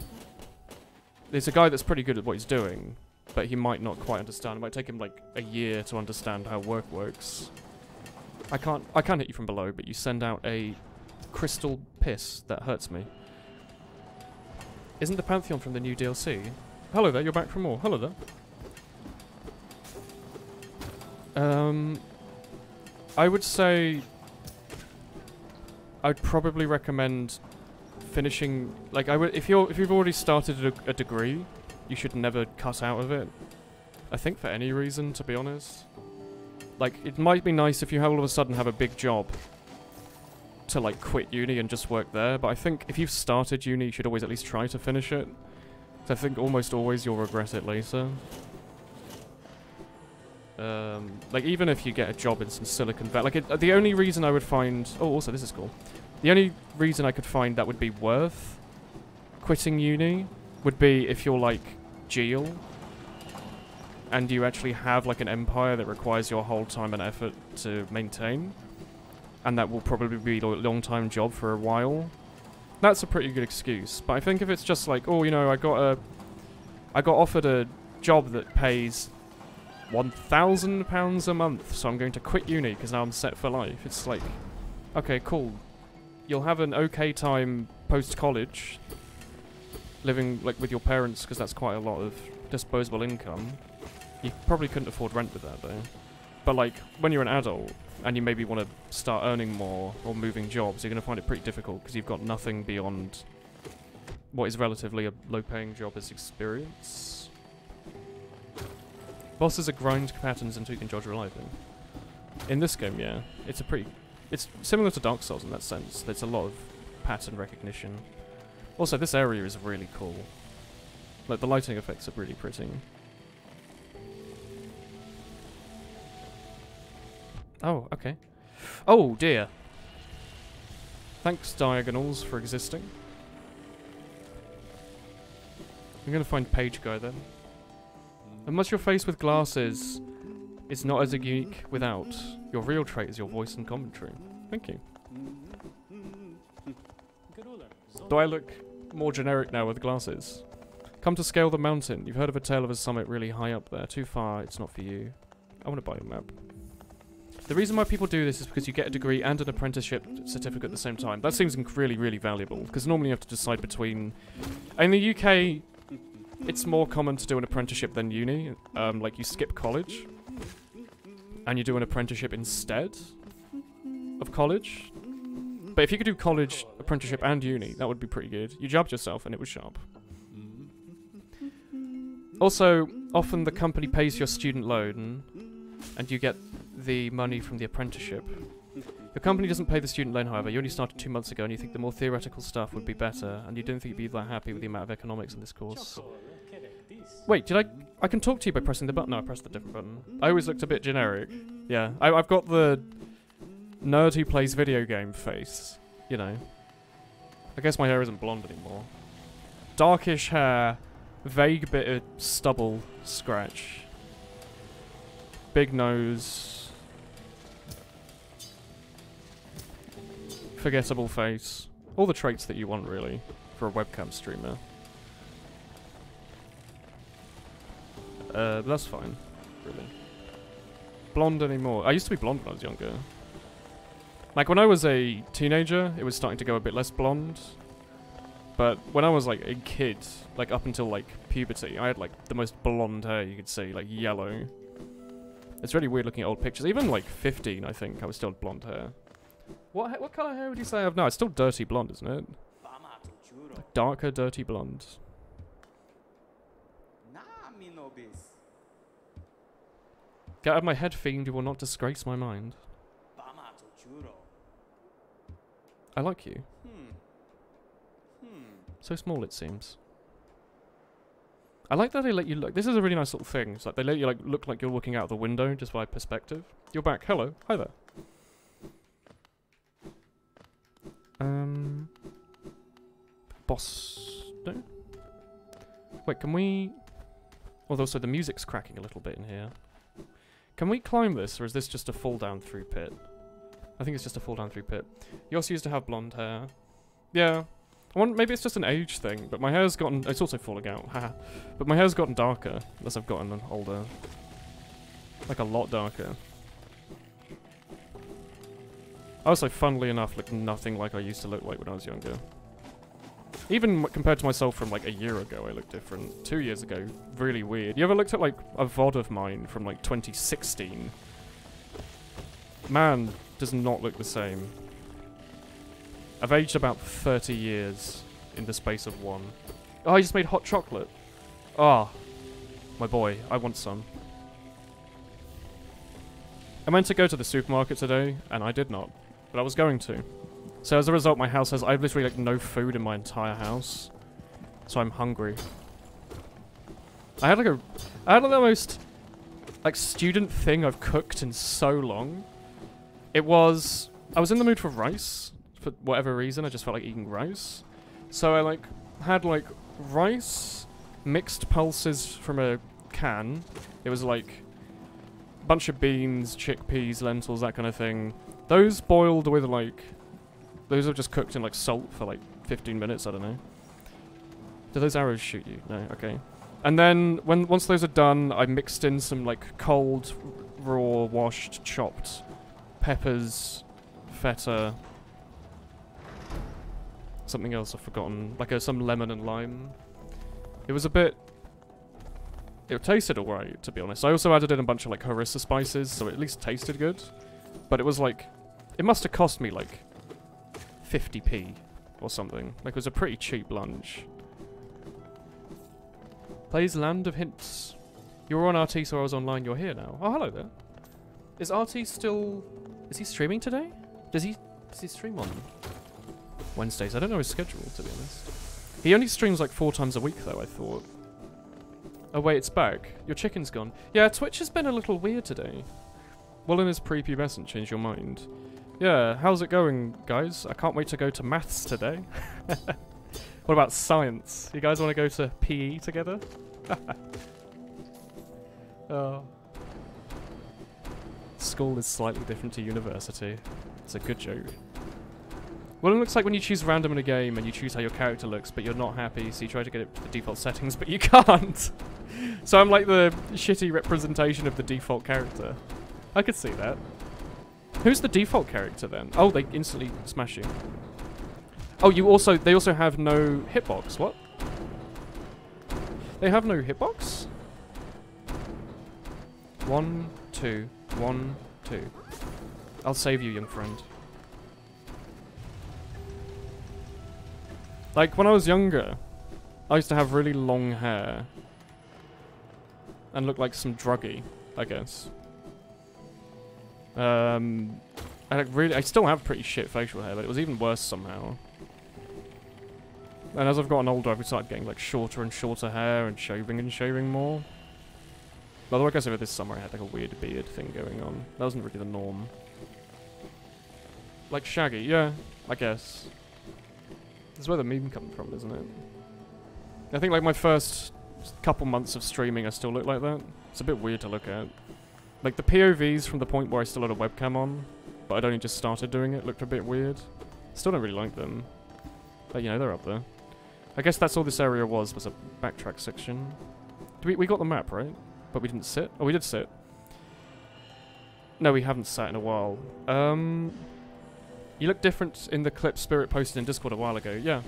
There's a guy that's pretty good at what he's doing, but he might not quite understand. It might take him, like, a year to understand how work works. I can't hit you from below, but you send out a crystal piss that hurts me. Isn't the Pantheon from the new DLC? Hello there, you're back for more. Hello there. I would say... I'd probably recommend finishing, like, if you've already started a degree, you should never cut out of it. I think for any reason, to be honest. Like, it might be nice if you all of a sudden have a big job to, like, quit uni and just work there, but I think if you've started uni, you should always at least try to finish it. So I think almost always you'll regret it later. Like, even if you get a job in some Silicon Valley, like, the only reason I would find... Oh, also, this is cool. The only reason I could find that would be worth quitting uni would be if you're, like, Geel, and you actually have, like, an empire that requires your whole time and effort to maintain, and that will probably be a long-time job for a while. That's a pretty good excuse. But I think if it's just like, oh, you know, I got offered a job that pays £1,000 a month, so I'm going to quit uni because now I'm set for life. It's like, okay, cool. You'll have an okay time post-college, living, like, with your parents, because that's quite a lot of disposable income. You probably couldn't afford rent with that, though. But, like, when you're an adult, and you maybe want to start earning more, or moving jobs, you're going to find it pretty difficult, because you've got nothing beyond what is relatively a low-paying job as experience. Bosses are grind patterns until you can dodge reliably. In this game, yeah. It's similar to Dark Souls in that sense. There's a lot of pattern recognition. Also, this area is really cool. Like, the lighting effects are really pretty. Oh, okay. Oh, dear. Thanks, Diagonals, for existing. I'm gonna find Page Guy, then. Unless your face with glasses is not as unique without, your real trait is your voice and commentary. Thank you. Do I look more generic now with glasses? Come to scale the mountain. You've heard of a tale of a summit really high up there. Too far, it's not for you. I want to buy a map. The reason why people do this is because you get a degree and an apprenticeship certificate at the same time. That seems really, really valuable, because normally you have to decide between... In the UK, it's more common to do an apprenticeship than uni. Like, you skip college, and you do an apprenticeship instead of college. But if you could do college, apprenticeship, and uni, that would be pretty good. You jabbed yourself, and it was sharp. Also, often the company pays your student loan, and you get the money from the apprenticeship. The company doesn't pay the student loan, however. You only started 2 months ago, and you think the more theoretical stuff would be better, and you don't think you'd be that happy with the amount of economics in this course. Wait, I can talk to you by pressing the button? No, I pressed the different button. I always looked a bit generic. Yeah, I've got the nerd who plays video game face. you know. I guess my hair isn't blonde anymore. Darkish hair, vague bit of stubble scratch. Big nose. Forgettable face. All the traits that you want, really, for a webcam streamer. But that's fine, really. Blonde anymore. I used to be blonde when I was younger. Like, when I was a teenager, it was starting to go a bit less blonde. But when I was, like, a kid, like, up until, like, puberty, I had, like, the most blonde hair you could see, like, yellow. It's really weird looking at old pictures. Even, like, 15, I think, I was still blonde hair. What colour hair would you say I have now? It's still dirty blonde, isn't it? Like darker, dirty blonde. Get out of my head, fiend, you will not disgrace my mind. I like you. So small, it seems. I like that they let you look. This is a really nice little thing. It's like they let you like look like you're looking out the window just by perspective. You're back. Hello. Hi there. Boss. No? Wait, can we... Although, so the music's cracking a little bit in here. Can we climb this, or is this just a fall down through pit? I think it's just a fall down through pit. You also used to have blonde hair. Yeah. Maybe it's just an age thing, but my hair's gotten... It's also falling out, haha. But my hair's gotten darker as I've gotten older. Like, a lot darker. I also, funnily enough, look nothing like I used to look like when I was younger. Even compared to myself from, like, a year ago, I look different. 2 years ago, really weird. You ever looked at, like, a VOD of mine from, like, 2016? Man, does not look the same. I've aged about 30 years in the space of one. Oh, I just made hot chocolate. Ah, my boy, I want some. I meant to go to the supermarket today, and I did not. But I was going to. So as a result, my house has... I have literally, like, no food in my entire house. So I'm hungry. I had, like, I had, like, the most, like, student thing I've cooked in so long. It was... I was in the mood for rice. For whatever reason, I just felt like eating rice. So I, like, had, like, rice, mixed pulses from a can. It was, like, a bunch of beans, chickpeas, lentils, that kind of thing. Those boiled with, like... Those are just cooked in, like, salt for, like, 15 minutes, I don't know. Do those arrows shoot you? No, okay. And then, once those are done, I mixed in some, like, cold, raw, washed, chopped peppers, feta... Something else I've forgotten. Like, some lemon and lime. It was a bit... It tasted alright, to be honest. I also added in a bunch of, like, harissa spices, so it at least tasted good. But it was, like... It must have cost me, like... 50p or something. Like, it was a pretty cheap lunch. Plays Land of Hints. You were on RT, so I was online. You're here now. Oh, hello there. Is RT still... Is he streaming today? Does he stream on Wednesdays? I don't know his schedule, to be honest. He only streams, like, 4 times a week, though, I thought. Oh, wait, it's back. Your chicken's gone. Yeah, Twitch has been a little weird today. Woolen is prepubescent. Change your mind. Yeah, how's it going, guys? I can't wait to go to maths today. What about science? You guys want to go to PE together? Oh. School is slightly different to university. It's a good joke. Well, it looks like when you choose random in a game and you choose how your character looks, but you're not happy, so you try to get it to the default settings, but you can't! So I'm like the shitty representation of the default character. I could see that. Who's the default character then? Oh, they instantly smash you. Oh, they also have no hitbox. What? They have no hitbox? 1, 2, 1, 2. I'll save you, young friend. Like, when I was younger, I used to have really long hair. And look like some druggie, I guess. I still have pretty shit facial hair, but it was even worse somehow. And as I've gotten older, I've started getting, like, shorter and shorter hair and shaving more. Although I guess over this summer I had, like, a weird beard thing going on. That wasn't really the norm. Like Shaggy, yeah, I guess. That's where the meme comes from, isn't it? I think like my first couple months of streaming I still look like that. It's a bit weird to look at. Like the POVs from the point where I still had a webcam on, but I'd only just started doing it, looked a bit weird. Still don't really like them. But you know, they're up there. I guess that's all this area was a backtrack section. We got the map, right? But we didn't sit? Oh, we did sit. No, we haven't sat in a while. You look different in the clip Spirit posted in Discord a while ago. Yeah.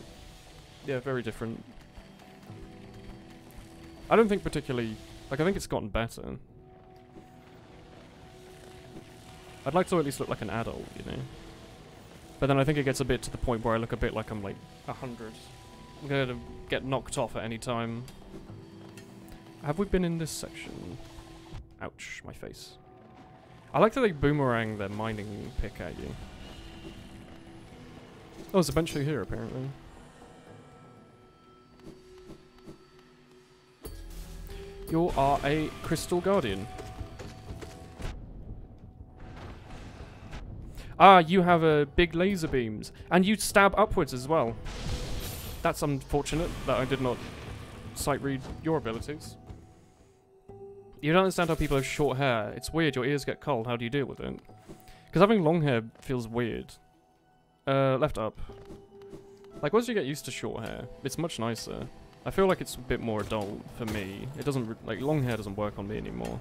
Yeah, very different. I don't think particularly... Like, I think it's gotten better. I'd like to at least look like an adult, you know? But then I think it gets a bit to the point where I look a bit like I'm like 100. I'm gonna get knocked off at any time. Have we been in this section? Ouch, my face. I like that they boomerang their mining pick at you. Oh, there's a bench here, apparently. You are a Crystal Guardian. Ah, you have big laser beams. And you stab upwards as well. That's unfortunate that I did not sight read your abilities. You don't understand how people have short hair. It's weird, your ears get cold. How do you deal with it? Because having long hair feels weird. Left up. Like, once you get used to short hair, it's much nicer. I feel like it's a bit more adult for me. It doesn't, like, long hair doesn't work on me anymore.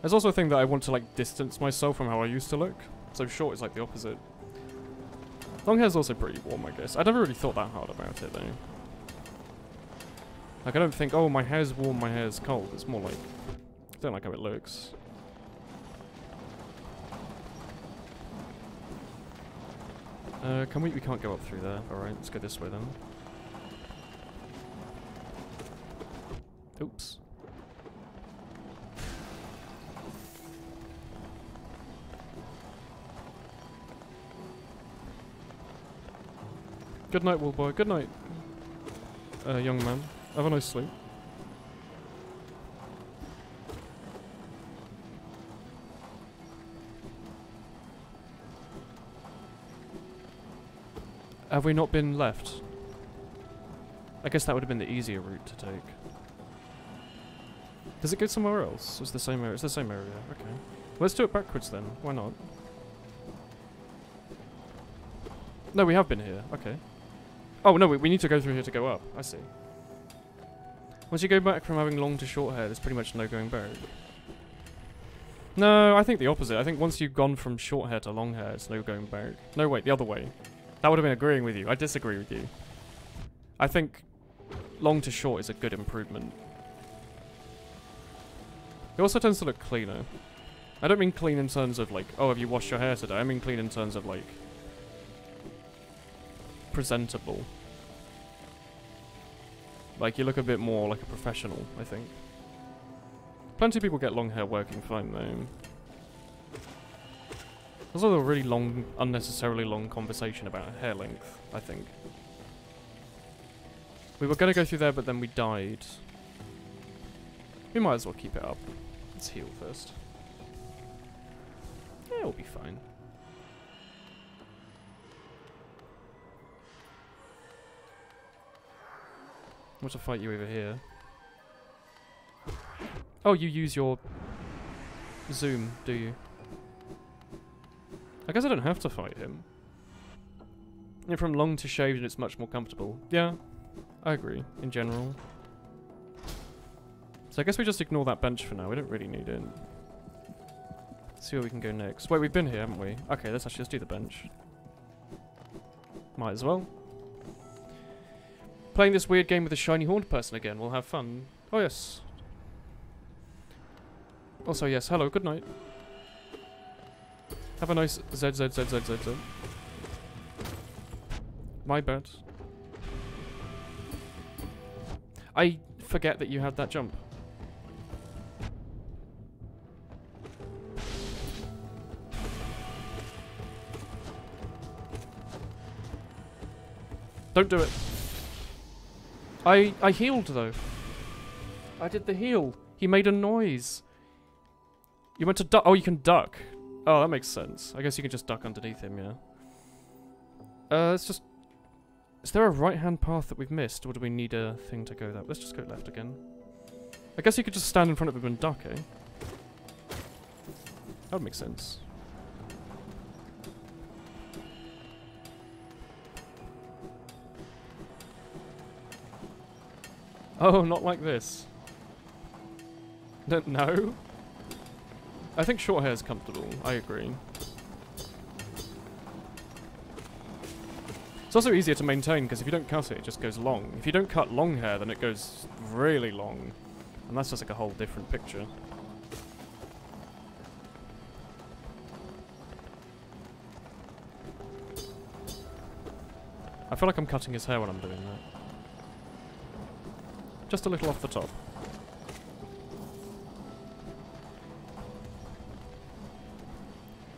There's also a thing that I want to, like, distance myself from how I used to look. So short is, like, the opposite. Long hair's also pretty warm, I guess. I never really thought that hard about it, though. Like, I don't think, oh, my hair's warm, my hair's cold. It's more like, I don't like how it looks. We can't go up through there. Alright, let's go this way then. Oops. Good night, Woolboy. Good night, young man. Have a nice sleep. Have we not been left? I guess that would have been the easier route to take. Does it go somewhere else? It's the same area. It's the same area. Okay. Let's do it backwards then. Why not? No, we have been here. Okay. Oh, no, we need to go through here to go up. I see. Once you go back from having long to short hair, there's pretty much no going back. No, I think the opposite. I think once you've gone from short hair to long hair, it's no going back. No, wait, the other way. That would have been agreeing with you. I disagree with you. I think long to short is a good improvement. It also tends to look cleaner. I don't mean clean in terms of like, oh, have you washed your hair today? I mean clean in terms of like, presentable. Like, you look a bit more like a professional, I think. Plenty of people get long hair working fine, though. There's also a really long, unnecessarily long conversation about hair length, I think. We were going to go through there, but then we died. We might as well keep it up. Let's heal first. Yeah, it'll be fine. I want to fight you over here. Oh, you use your zoom, do you? I guess I don't have to fight him. And from long to shaved, it's much more comfortable. Yeah, I agree, in general. So I guess we just ignore that bench for now. We don't really need it. Let's see where we can go next. Wait, we've been here, haven't we? Okay, let's actually just do the bench. Might as well. Playing this weird game with a shiny horned person again. We'll have fun. Oh, yes. Also, yes. Hello. Good night. Have a nice Z. My bad. I forget that you had that jump. Don't do it. I healed, though. I did the heal. He made a noise. You went to duck. Oh, you can duck. Oh, that makes sense. I guess you can just duck underneath him, yeah. Let's just... Is there a right-hand path that we've missed, or do we need a thing to go that? Let's just go left again. I guess you could just stand in front of him and duck, eh? That would make sense. Oh, not like this. No? I think short hair is comfortable. I agree. It's also easier to maintain, because if you don't cut it, it just goes long. If you don't cut long hair, then it goes really long. And that's just like a whole different picture. I feel like I'm cutting his hair when I'm doing that. Just a little off the top.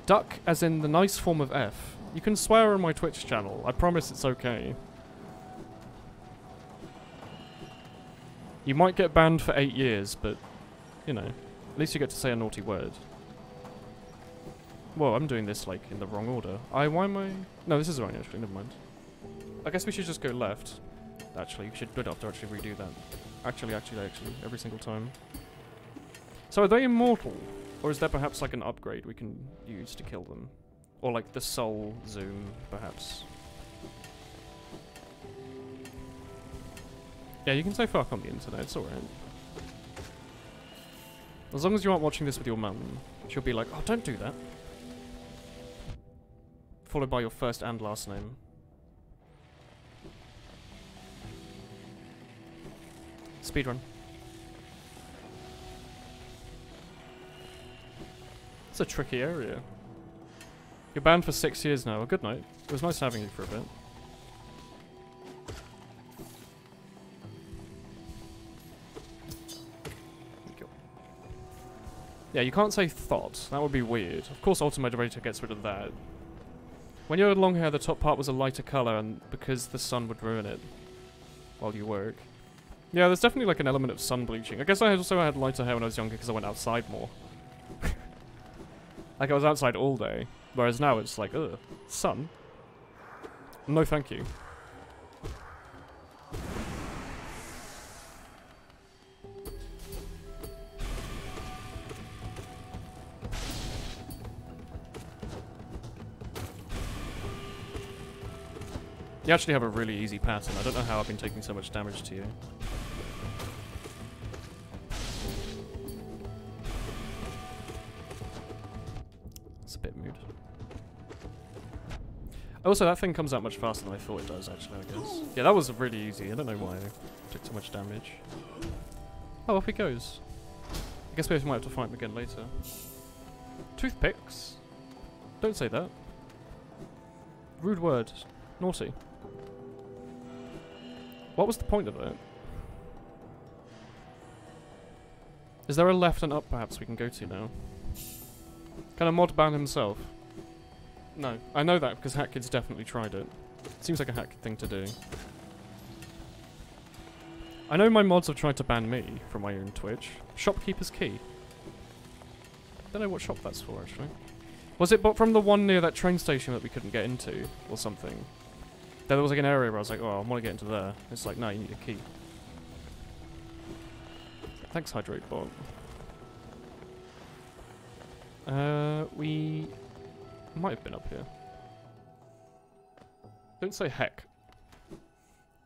Duck, as in the nice form of F. You can swear on my Twitch channel. I promise it's okay. You might get banned for 8 years, but, you know, at least you get to say a naughty word. Whoa, I'm doing this, like, in the wrong order. Why am I... No, this is right, actually, never mind. I guess we should just go left. Actually, we should have to actually redo that. Actually, every single time. So are they immortal? Or is there perhaps like an upgrade we can use to kill them? Or like the soul zoom, perhaps? Yeah, you can say fuck on the internet, it's alright. As long as you aren't watching this with your mum, she'll be like, oh, don't do that. Followed by your first and last name. Speedrun. It's a tricky area. You're banned for 6 years now. Well, good night. It was nice having you for a bit. Thank you. Yeah, you can't say thought. That would be weird. Of course, Ultimoderator gets rid of that. When you had long hair, the top part was a lighter colour, and because the sun would ruin it while you work. Yeah, there's definitely like an element of sun bleaching. I guess I also had lighter hair when I was younger because I went outside more. Like I was outside all day, whereas now it's like, ugh, sun? No thank you. You actually have a really easy pattern. I don't know how I've been taking so much damage to you. It's a bit mood. Also, that thing comes out much faster than I thought it does, actually, I guess. Yeah, that was really easy. I don't know why I took so much damage. Oh, off he goes. I guess we might have to fight him again later. Toothpicks? Don't say that. Rude word. Naughty. What was the point of it? Is there a left and up perhaps we can go to now? Can a mod ban himself? No. I know that because Hat Kid's definitely tried it. Seems like a Hat Kid thing to do. I know my mods have tried to ban me from my own Twitch. Shopkeeper's key. Don't know what shop that's for actually. Was it from the one near that train station that we couldn't get into or something? There was like an area where I was like, oh, I want to get into there. It's like, no, you need a key. Thanks, Hydrate Bot. We might have been up here. Don't say heck.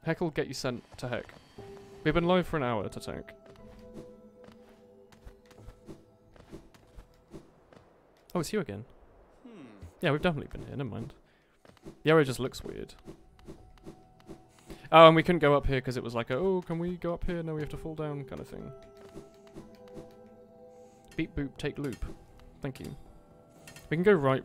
Heck will get you sent to heck. We've been live for an hour to tank. Oh, it's you again. Yeah, we've definitely been here, never mind. The area just looks weird. Oh, and we couldn't go up here because it was like, oh, can we go up here? No, we have to fall down kind of thing. Beep boop, take loop. Thank you. We can go right.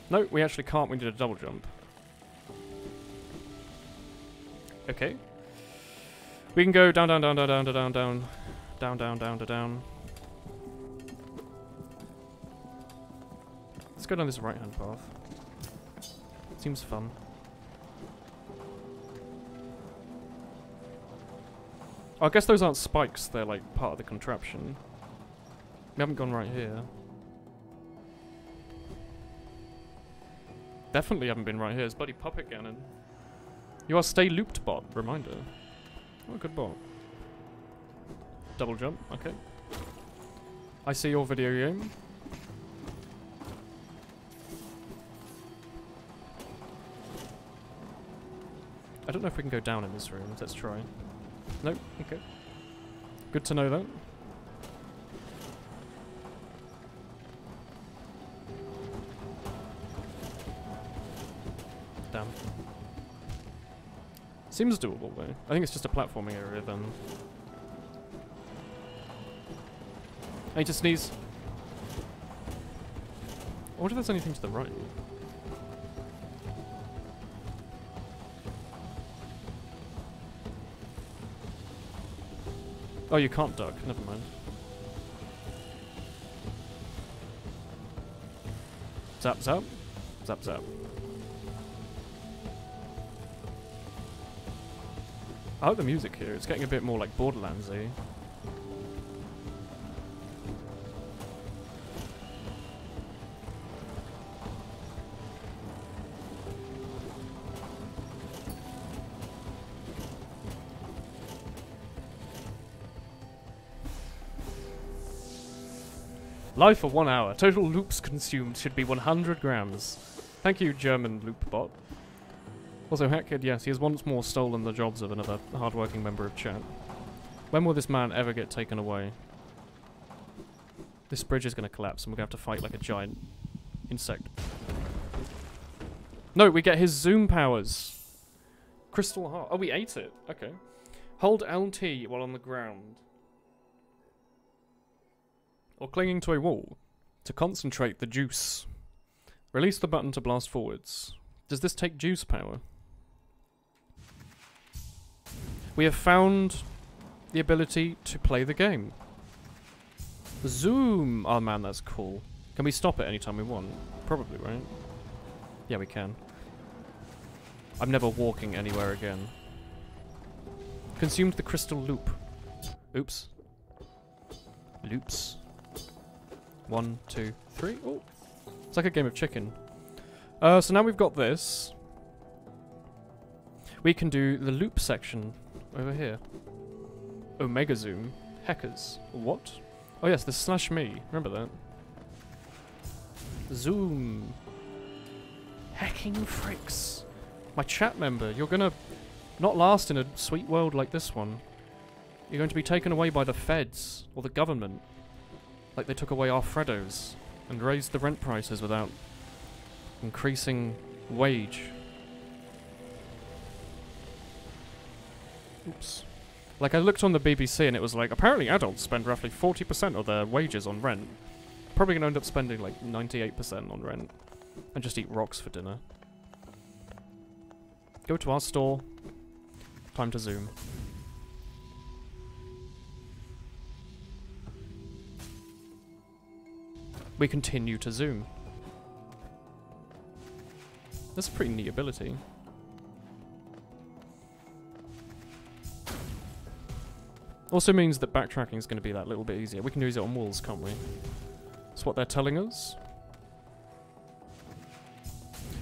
No, we actually can't. We did a double jump. Okay. We can go down. Down. Let's go down this right-hand path. Seems fun. Oh, I guess those aren't spikes, they're like part of the contraption. We haven't gone right here. Definitely haven't been right here. It's bloody puppet cannon. You are stay looped bot, reminder. Oh, good bot. Double jump, okay. I see your video game. I don't know if we can go down in this room. Let's try. Nope, okay. Good to know that. Damn. Seems doable though. I think it's just a platforming area then. I need to sneeze. I wonder if there's anything to the right. Oh, you can't duck. Never mind. Zap, zap. Zap, zap. I like the music here. It's getting a bit more like Borderlands-y. Live for 1 hour. Total loops consumed should be 100 grams. Thank you, German loop bot. Also, Hatkid, yes, he has once more stolen the jobs of another hard-working member of chat. When will this man ever get taken away? This bridge is going to collapse and we're going to have to fight like a giant insect. No, we get his zoom powers. Crystal heart. Oh, we ate it. Okay. Hold LT while on the ground. Or clinging to a wall to concentrate the juice. Release the button to blast forwards. Does this take juice power? We have found the ability to play the game. Zoom! Oh man, that's cool. Can we stop it anytime we want? Probably, right? Yeah, we can. I'm never walking anywhere again. Consumed the crystal loop. Oops. Loops. 1, 2, 3. Oh, it's like a game of chicken. So now we've got this. We can do the loop section over here. Omega zoom. Hackers. What? Oh yes, the slash me. Remember that. Zoom. Hacking fricks. My chat member, you're gonna not last in a sweet world like this one. You're going to be taken away by the feds or the government. Like they took away our Freddos and raised the rent prices without increasing wage. Oops. Like I looked on the BBC and it was like, apparently adults spend roughly 40% of their wages on rent. Probably gonna end up spending like 98% on rent. And just eat rocks for dinner. Go to our store. Time to zoom. We continue to zoom. That's a pretty neat ability. Also means that backtracking is going to be that little bit easier. We can use it on walls, can't we? That's what they're telling us.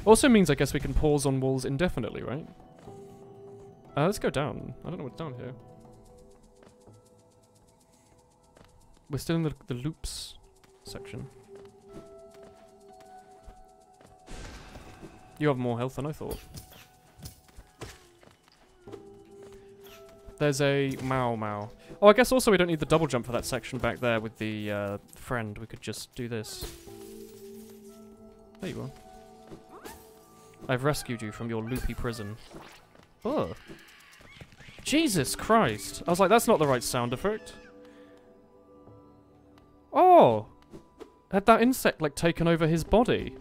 Also means, I guess, we can pause on walls indefinitely, right? Let's go down. I don't know what's down here. We're still in the loops section. You have more health than I thought. There's a Mao Mao. Oh, I guess also we don't need the double jump for that section back there with the friend. We could just do this. There you are. I've rescued you from your loopy prison. Oh. Jesus Christ. I was like, that's not the right sound effect. Oh. Had that insect, like, taken over his body.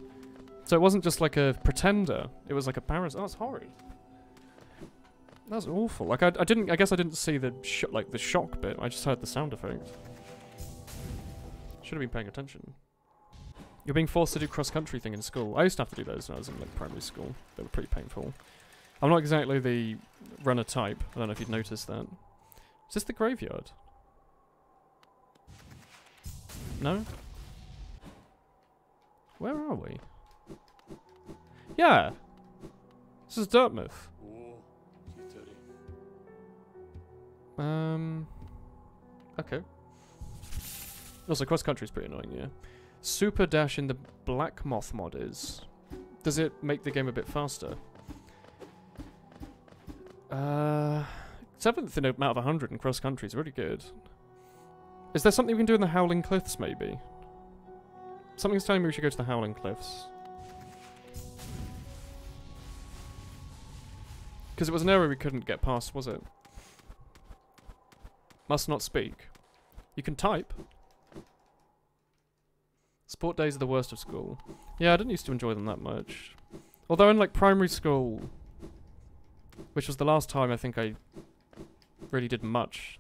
So it wasn't just like a pretender. It was like a parasite. Oh, that's horrid. That's awful. Like, I guess I didn't see the shock bit. I just heard the sound effect. Should have been paying attention. You're being forced to do cross-country thing in school. I used to have to do those when I was in like primary school. They were pretty painful. I'm not exactly the runner type. I don't know if you'd noticed that. Is this the graveyard? No? Where are we? Yeah! This is DIRTMOUth. Okay. Also, cross-country is pretty annoying, yeah. Super dash in the Black Moth mod is... Does it make the game a bit faster? 7th in out of 100 in cross-country is really good. Is there something we can do in the Howling Cliffs, maybe? Something's telling me we should go to the Howling Cliffs. Because it was an area we couldn't get past, was it? Must not speak. You can type. Sport days are the worst of school. Yeah, I didn't used to enjoy them that much. Although in like primary school, which was the last time I think I really did much.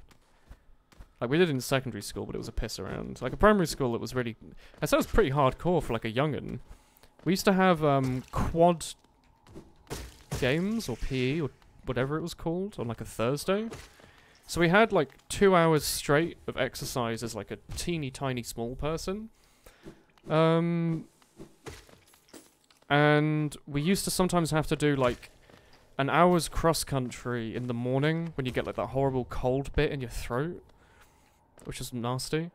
Like we did in secondary school, but it was a piss around. Like a primary school, it was really... I said it was pretty hardcore for like a young'un. We used to have quad games or PE or whatever it was called on like a Thursday. So we had like 2 hours straight of exercise as like a teeny tiny small person. And we used to sometimes have to do like an hour's cross country in the morning when you get like that horrible cold bit in your throat, which is nasty.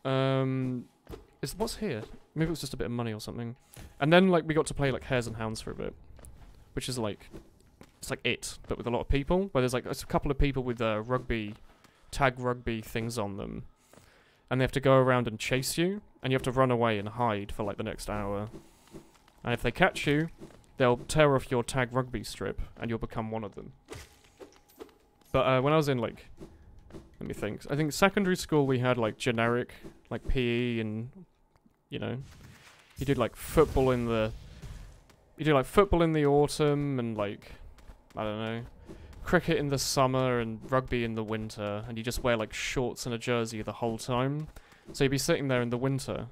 What's here? Maybe it was just a bit of money or something. And then like we got to play like Hares and Hounds for a bit, which is like it's like it, but with a lot of people. Where there's like a couple of people with tag rugby things on them, and they have to go around and chase you, and you have to run away and hide for like the next hour. And if they catch you, they'll tear off your tag rugby strip, and you'll become one of them. But when I was in like, let me think. I think secondary school we had like generic like PE, and you know, you did like football in the autumn, and like I don't know, cricket in the summer and rugby in the winter, and you just wear like shorts and a jersey the whole time. So you'd be sitting there in the winter,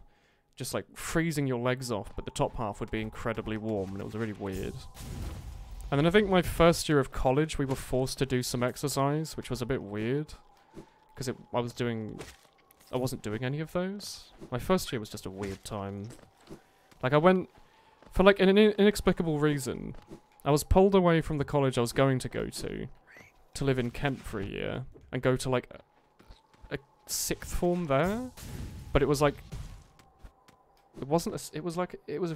just like freezing your legs off, but the top half would be incredibly warm, and it was really weird. And then I think my first year of college, we were forced to do some exercise, which was a bit weird, because I wasn't doing any of those. My first year was just a weird time. Like I went, for like an inexplicable reason, I was pulled away from the college I was going to go to live in Kent for a year, and go to like a sixth form there, but it was like, it was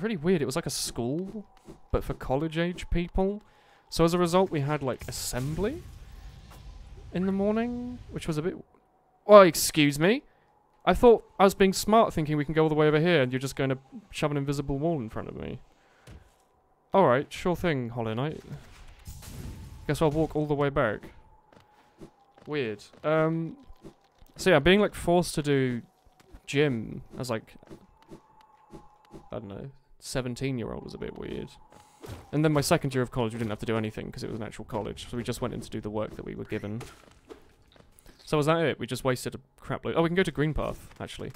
really weird. It was like a school, but for college age people. So as a result, we had like assembly in the morning, which was a bit... Oh, excuse me. I thought I was being smart, thinking we can go all the way over here, and you're just going to shove an invisible wall in front of me. Alright, sure thing, Hollow Knight. Guess I'll walk all the way back. Weird. So yeah, being like forced to do gym as like, I don't know, 17-year-old was a bit weird. And then my second year of college we didn't have to do anything because it was an actual college, so we just went in to do the work that we were given. So was that it? We just wasted a crap load. Oh, we can go to Greenpath, actually.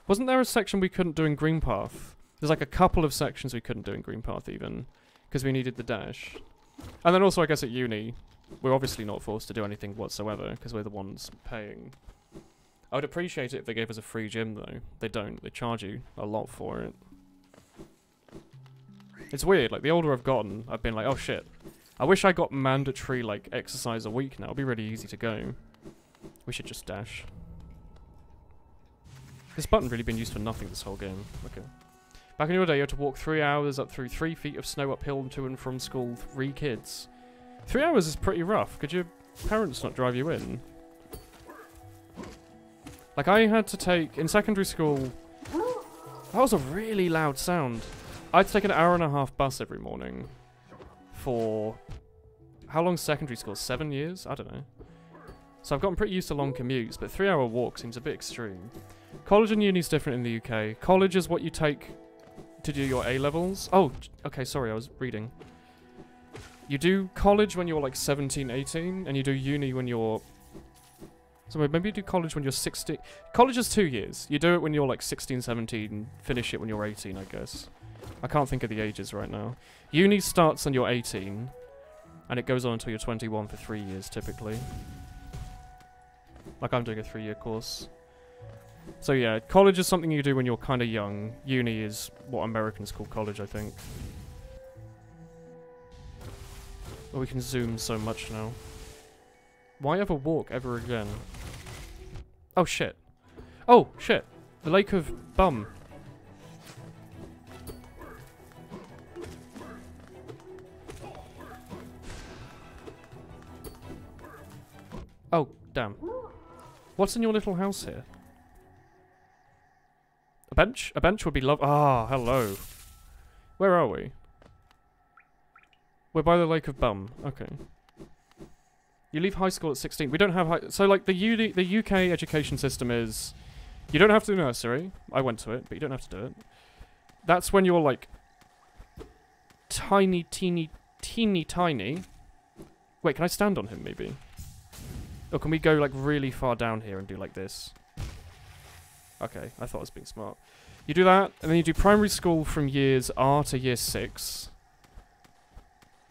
Wasn't there a section we couldn't do in Greenpath? There's like a couple of sections we couldn't do in Greenpath even, because we needed the dash. And then also I guess at uni, we're obviously not forced to do anything whatsoever, because we're the ones paying. I would appreciate it if they gave us a free gym though. They don't. They charge you a lot for it. It's weird, like the older I've gotten, I've been like, oh shit. I wish I got mandatory like exercise a week now. It'd be really easy to go. We should just dash. This button really been used for nothing this whole game. Okay. Back in your day, you had to walk 3 hours up through 3 feet of snow uphill to and from school, 3 kids. 3 hours is pretty rough. Could your parents not drive you in? Like, I had to take, in secondary school... That was a really loud sound. I had to take an 1.5-hour bus every morning. For... How long's secondary school? 7 years? I don't know. So I've gotten pretty used to long commutes, but 3-hour walk seems a bit extreme. College and uni is different in the UK. College is what you take to do your A-levels. Oh, okay, sorry, I was reading. You do college when you're like 17, 18, and you do uni when you're So maybe you do college when you're 16. College is 2 years. You do it when you're like 16, 17, finish it when you're 18, I guess. I can't think of the ages right now. Uni starts when you're 18, and it goes on until you're 21 for 3 years, typically. Like I'm doing a 3-year course. So yeah, college is something you do when you're kind of young. Uni is what Americans call college, I think. Oh, we can zoom so much now. Why ever walk ever again? Oh shit. Oh shit. The Lake of Bum. Oh, damn. What's in your little house here? A bench? A bench would be ah, hello. Where are we? We're by the Lake of Bum. Okay. You leave high school at 16. We don't have so like the UK education system is, you don't have to do nursery. I went to it, but you don't have to do it. That's when you're like tiny. Wait, can I stand on him maybe? Or can we go like really far down here and do like this? Okay, I thought I was being smart. You do that, and then you do primary school from years R to year 6.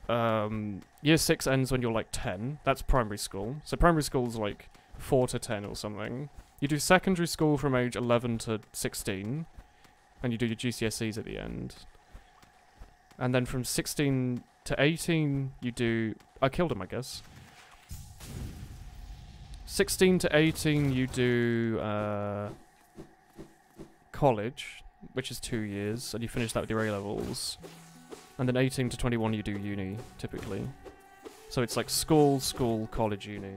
Year 6 ends when you're like 10. That's primary school. So primary school's like 4 to 10 or something. You do secondary school from age 11 to 16. And you do your GCSEs at the end. And then from 16 to 18, you do... I killed him, I guess. 16 to 18, you do college, which is 2 years. And you finish that with your A-levels. And then 18 to 21 you do uni, typically. So it's like school, college, uni.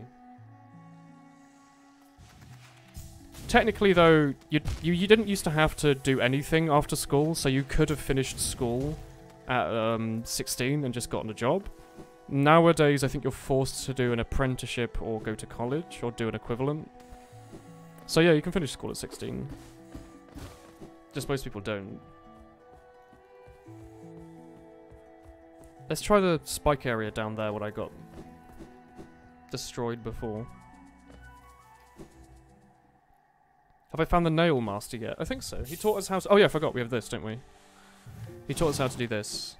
Technically though, you didn't used to have to do anything after school, so you could have finished school at 16 and just gotten a job. Nowadays I think you're forced to do an apprenticeship or go to college or do an equivalent. So yeah, you can finish school at 16. Just most people don't. Let's try the spike area down there, what I got destroyed before. Have I found the nail master yet? I think so. He taught us how to... Oh yeah, I forgot. We have this, don't we? He taught us how to do this.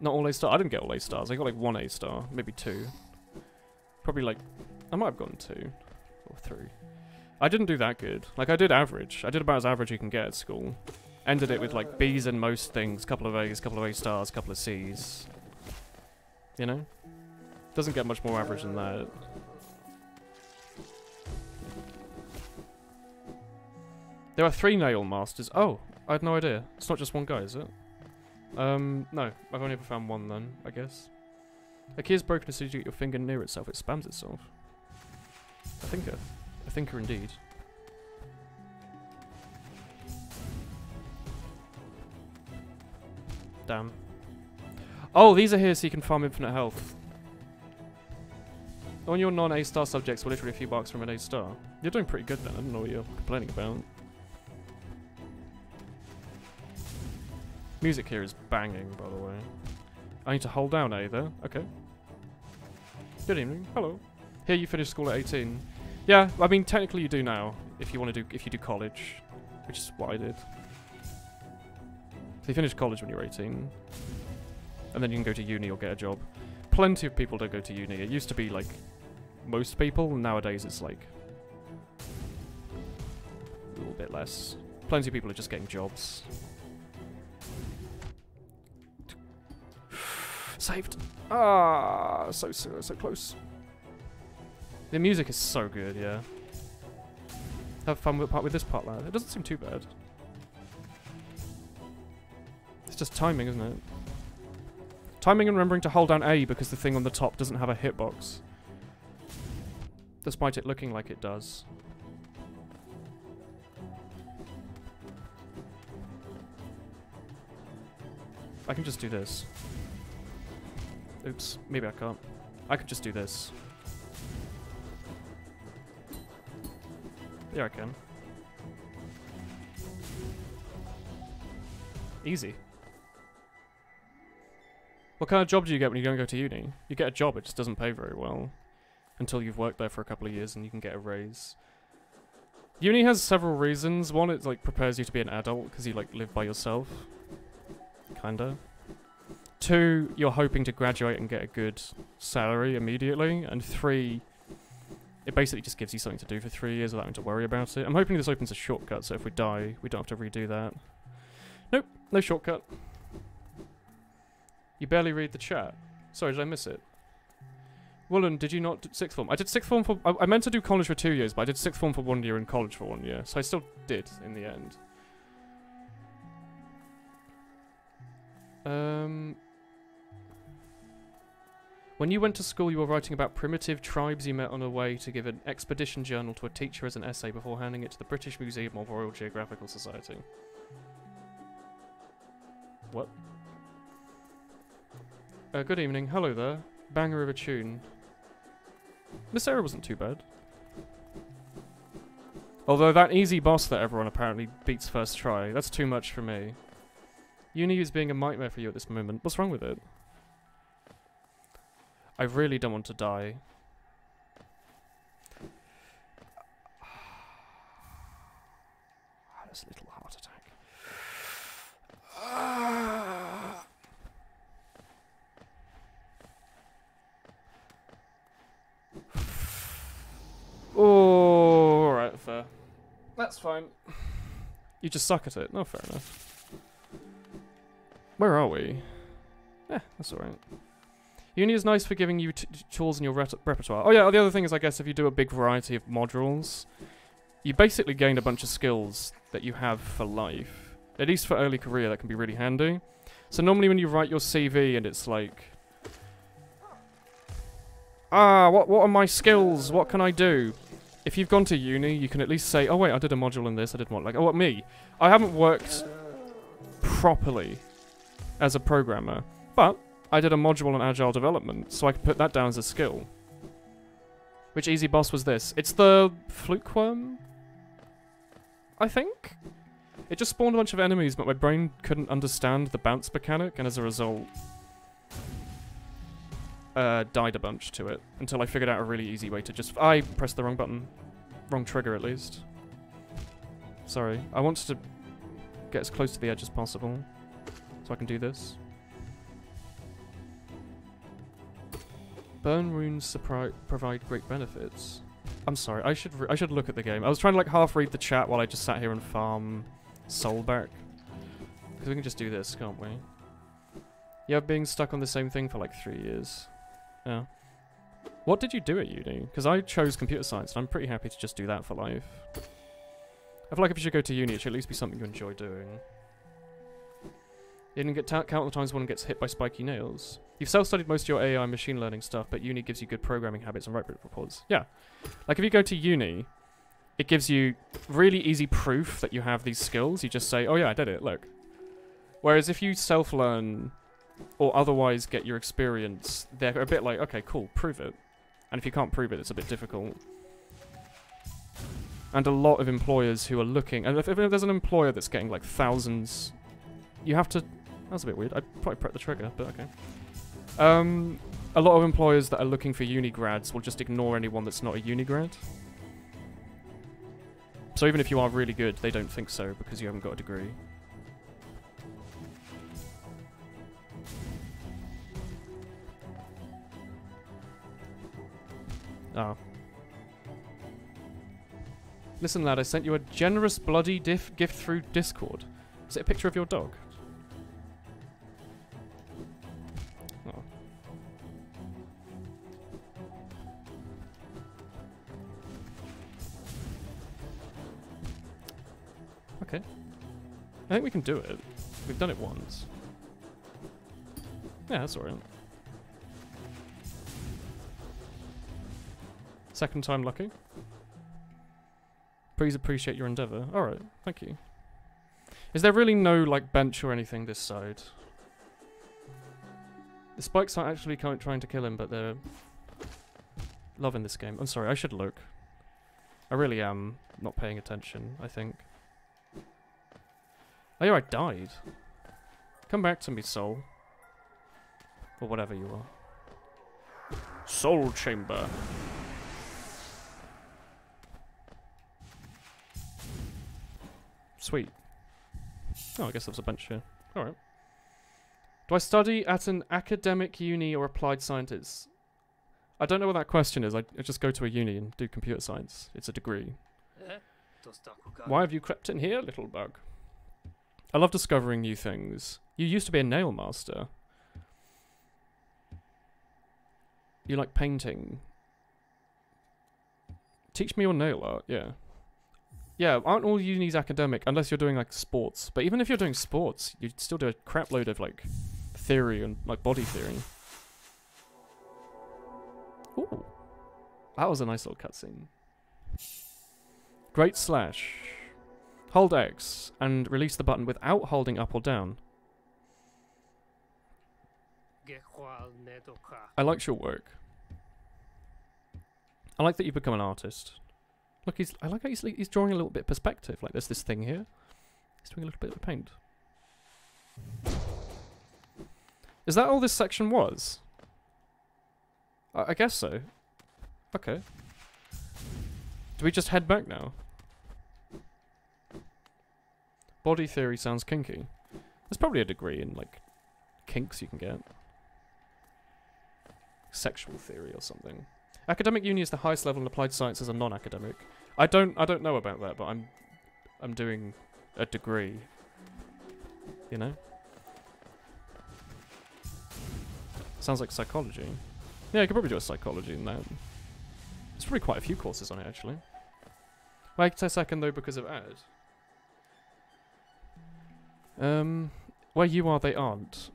Not all A stars. I didn't get all A stars. I got like 1 A star. Maybe 2. Probably like... I might have gotten 2. Or 3. I didn't do that good. Like, I did average. I did about as average you can get at school. Ended it with like B's in most things, couple of A's, couple of A stars, couple of C's. You know? Doesn't get much more average than that. There are 3 nail masters. Oh, I had no idea. It's not just one guy, is it? No. I've only ever found one then, I guess. A key is broken as soon as you get your finger near itself, it spams itself. A thinker. A thinker indeed. Damn. Oh, these are here so you can farm infinite health. On your non-A star subjects were literally a few marks from an A star. You're doing pretty good then, I don't know what you're complaining about. Music here is banging, by the way. I need to hold down A there. Okay. Good evening. Hello. Here you finish school at 18. Yeah, I mean technically you do now, if you do college. Which is what I did. So you finish college when you're 18, and then you can go to uni or get a job. Plenty of people don't go to uni. It used to be like most people, and nowadays it's like a little bit less. Plenty of people are just getting jobs. Saved! Ah, so close. The music is so good, yeah. Have fun with this part, lad. It doesn't seem too bad. It's just timing, isn't it? Timing and remembering to hold down A because the thing on the top doesn't have a hitbox. Despite it looking like it does. I can just do this. Oops, maybe I can't. I could just do this. Yeah, I can. Easy. What kind of job do you get when you go to uni? You get a job, it just doesn't pay very well. until you've worked there for a couple of years and you can get a raise. Uni has several reasons. One, it like prepares you to be an adult because you like live by yourself. Kinda. Two, you're hoping to graduate and get a good salary immediately. And three, it basically just gives you something to do for 3 years without having to worry about it. I'm hoping this opens a shortcut, so if we die, we don't have to redo that. Nope, no shortcut. You barely read the chat. Sorry, did I miss it? Woolen, did you not do 6th form? I did 6th form for... I meant to do college for 2 years, but I did 6th form for 1 year and college for 1 year. So I still did, in the end. When you went to school, you were writing about primitive tribes you met on the way to give an expedition journal to a teacher as an essay before handing it to the British Museum of Royal Geographical Society. What? Good evening. Hello there. Banger of a tune. This area wasn't too bad. Although that easy boss that everyone apparently beats first try, that's too much for me. Uni is being a nightmare for you at this moment. What's wrong with it? I really don't want to die. That's a little heart attack. Oh, alright, fair. That's fine. You just suck at it. No, fair enough. Where are we? Eh, that's alright. Uni is nice for giving you tools in your repertoire. Oh yeah, the other thing is, I guess, if you do a big variety of modules, you basically gain a bunch of skills that you have for life. At least for early career, that can be really handy. So normally when you write your CV and it's like... what are my skills? What can I do? If you've gone to uni, you can at least say, oh wait, I did a module in this, I did one. Like, oh, what, me? I haven't worked properly as a programmer, but I did a module on agile development, so I could put that down as a skill. Which easy boss was this? It's the fluke worm? I think? It just spawned a bunch of enemies, but my brain couldn't understand the bounce mechanic, and as a result, died a bunch to it, until I figured out a really easy way to just... I pressed the wrong button. Wrong trigger, at least. Sorry. I wanted to get as close to the edge as possible, so I can do this. Burn runes provide great benefits. I'm sorry, I should look at the game. I was trying to like half read the chat while I just sat here and farm soul back. Because we can just do this, can't we? Yeah, being stuck on the same thing for like 3 years. Yeah. What did you do at uni? Because I chose computer science and I'm pretty happy to just do that for life. I feel like if you should go to uni, it should at least be something you enjoy doing. You didn't get count the times one gets hit by spiky nails. You've self-studied most of your AI machine learning stuff, but uni gives you good programming habits and write reports. Yeah. Like, if you go to uni, it gives you really easy proof that you have these skills. You just say, oh yeah, I did it, look. Whereas if you self-learn or otherwise get your experience, they're a bit like, okay, cool, prove it. And if you can't prove it, it's a bit difficult. And a lot of employers who are looking... And if there's an employer that's getting, like, thousands... You have to... That's a bit weird. I probably pressed the trigger, but okay. A lot of employers that are looking for uni grads will just ignore anyone that's not a uni grad. So even if you are really good, they don't think so because you haven't got a degree. Ah. Listen, lad, I sent you a generous bloody gift through Discord. Is it a picture of your dog? Oh. Okay. I think we can do it. We've done it once. Yeah, that's alright. Second time lucky. Please appreciate your endeavour. Alright, thank you. Is there really no, like, bench or anything this side? The spikes aren't actually trying to kill him, but they're loving this game. I'm sorry, I should look. I really am not paying attention, I think. Oh yeah, I died. Come back to me, soul. Or whatever you are. Soul chamber. Sweet. Oh, I guess there's a bench here. Alright. Do I study at an academic uni or applied sciences? I don't know what that question is. I just go to a uni and do computer science. It's a degree. Why have you crept in here, little bug? I love discovering new things. You used to be a nail master. You like painting. Teach me your nail art, yeah. Yeah, aren't all unis academic, unless you're doing, like, sports. But even if you're doing sports, you'd still do a crap load of, like, theory and, like, body theory. Ooh. That was a nice little cutscene. Great slash. Hold X and release the button without holding up or down. I liked your work. I like that you've become an artist. Look, I like how he's drawing a little bit of perspective. Like, there's this thing here. He's doing a little bit of paint. Is that all this section was? I guess so. Okay. Do we just head back now? Body theory sounds kinky. There's probably a degree in, like, kinks you can get. Sexual theory or something. Academic uni is the highest level and applied sciences are non-academic. I don't know about that, but I'm doing a degree. You know? Sounds like psychology. Yeah, you could probably do a psychology in that. There's probably quite a few courses on it, actually. Wait a second, though, because of ad. Where you are, they aren't.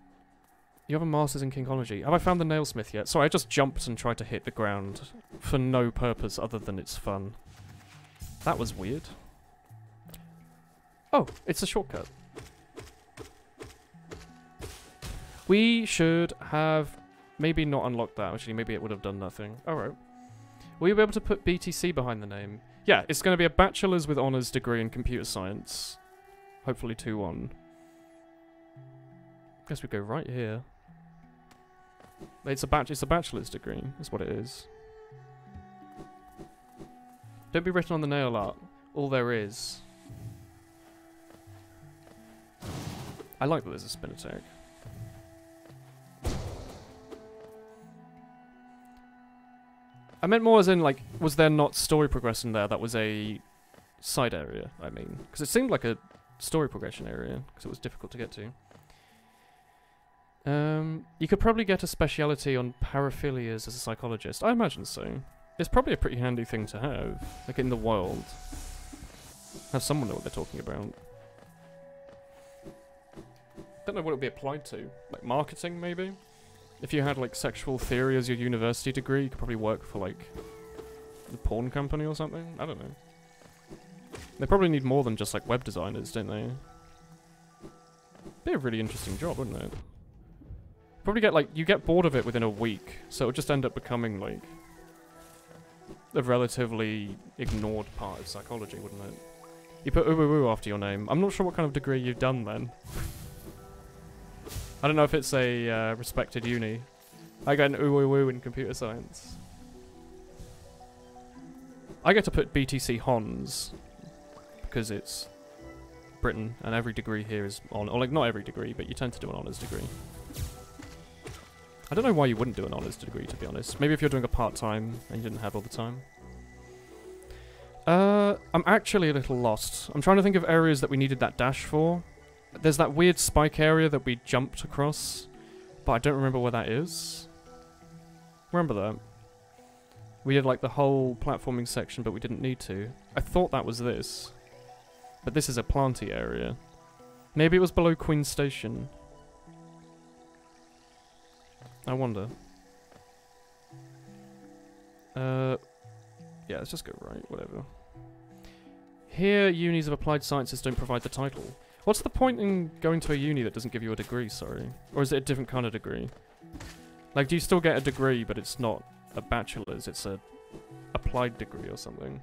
You have a master's in kinkology. Have I found the nailsmith yet? Sorry, I just jumped and tried to hit the ground for no purpose other than it's fun. That was weird. Oh, it's a shortcut. We should have maybe not unlocked that, actually. Maybe it would have done nothing. Alright. Will you be able to put BTC behind the name? Yeah, it's going to be a bachelor's with honours degree in computer science. Hopefully 2-1. Guess we go right here. It's a bachelor's degree, is what it is. Don't be written on the nail art. All there is. I like that there's a spin attack. I meant more as in, like, was there not story progression there? That was a side area, I mean. Because it seemed like a story progression area, because it was difficult to get to. You could probably get a speciality on paraphilias as a psychologist. I imagine so. It's probably a pretty handy thing to have, like in the world. Have someone know what they're talking about. Don't know what it would be applied to. Like marketing, maybe? If you had like sexual theory as your university degree, you could probably work for like a porn company or something. I don't know. They probably need more than just like web designers, don't they? Be a really interesting job, wouldn't it? Probably get like, you get bored of it within a week, so it'll just end up becoming like a relatively ignored part of psychology, wouldn't it? You put ooh after your name. I'm not sure what kind of degree you've done then. I don't know if it's a respected uni. I got an ooh in computer science. I get to put BTC Hons because it's Britain and every degree here is on, or like not every degree, but you tend to do an honours degree. I don't know why you wouldn't do an honours degree, to be honest. Maybe if you're doing a part-time and you didn't have all the time. I'm actually a little lost. I'm trying to think of areas that we needed that dash for. There's that weird spike area that we jumped across, but I don't remember where that is. Remember that? We did like the whole platforming section, but we didn't need to. I thought that was this. But this is a planty area. Maybe it was below Queen Station. I wonder. Yeah, let's just go right, whatever. Here, unis of applied sciences don't provide the title. What's the point in going to a uni that doesn't give you a degree, sorry? Or is it a different kind of degree? Like, do you still get a degree, but it's not a bachelor's, it's a applied degree or something?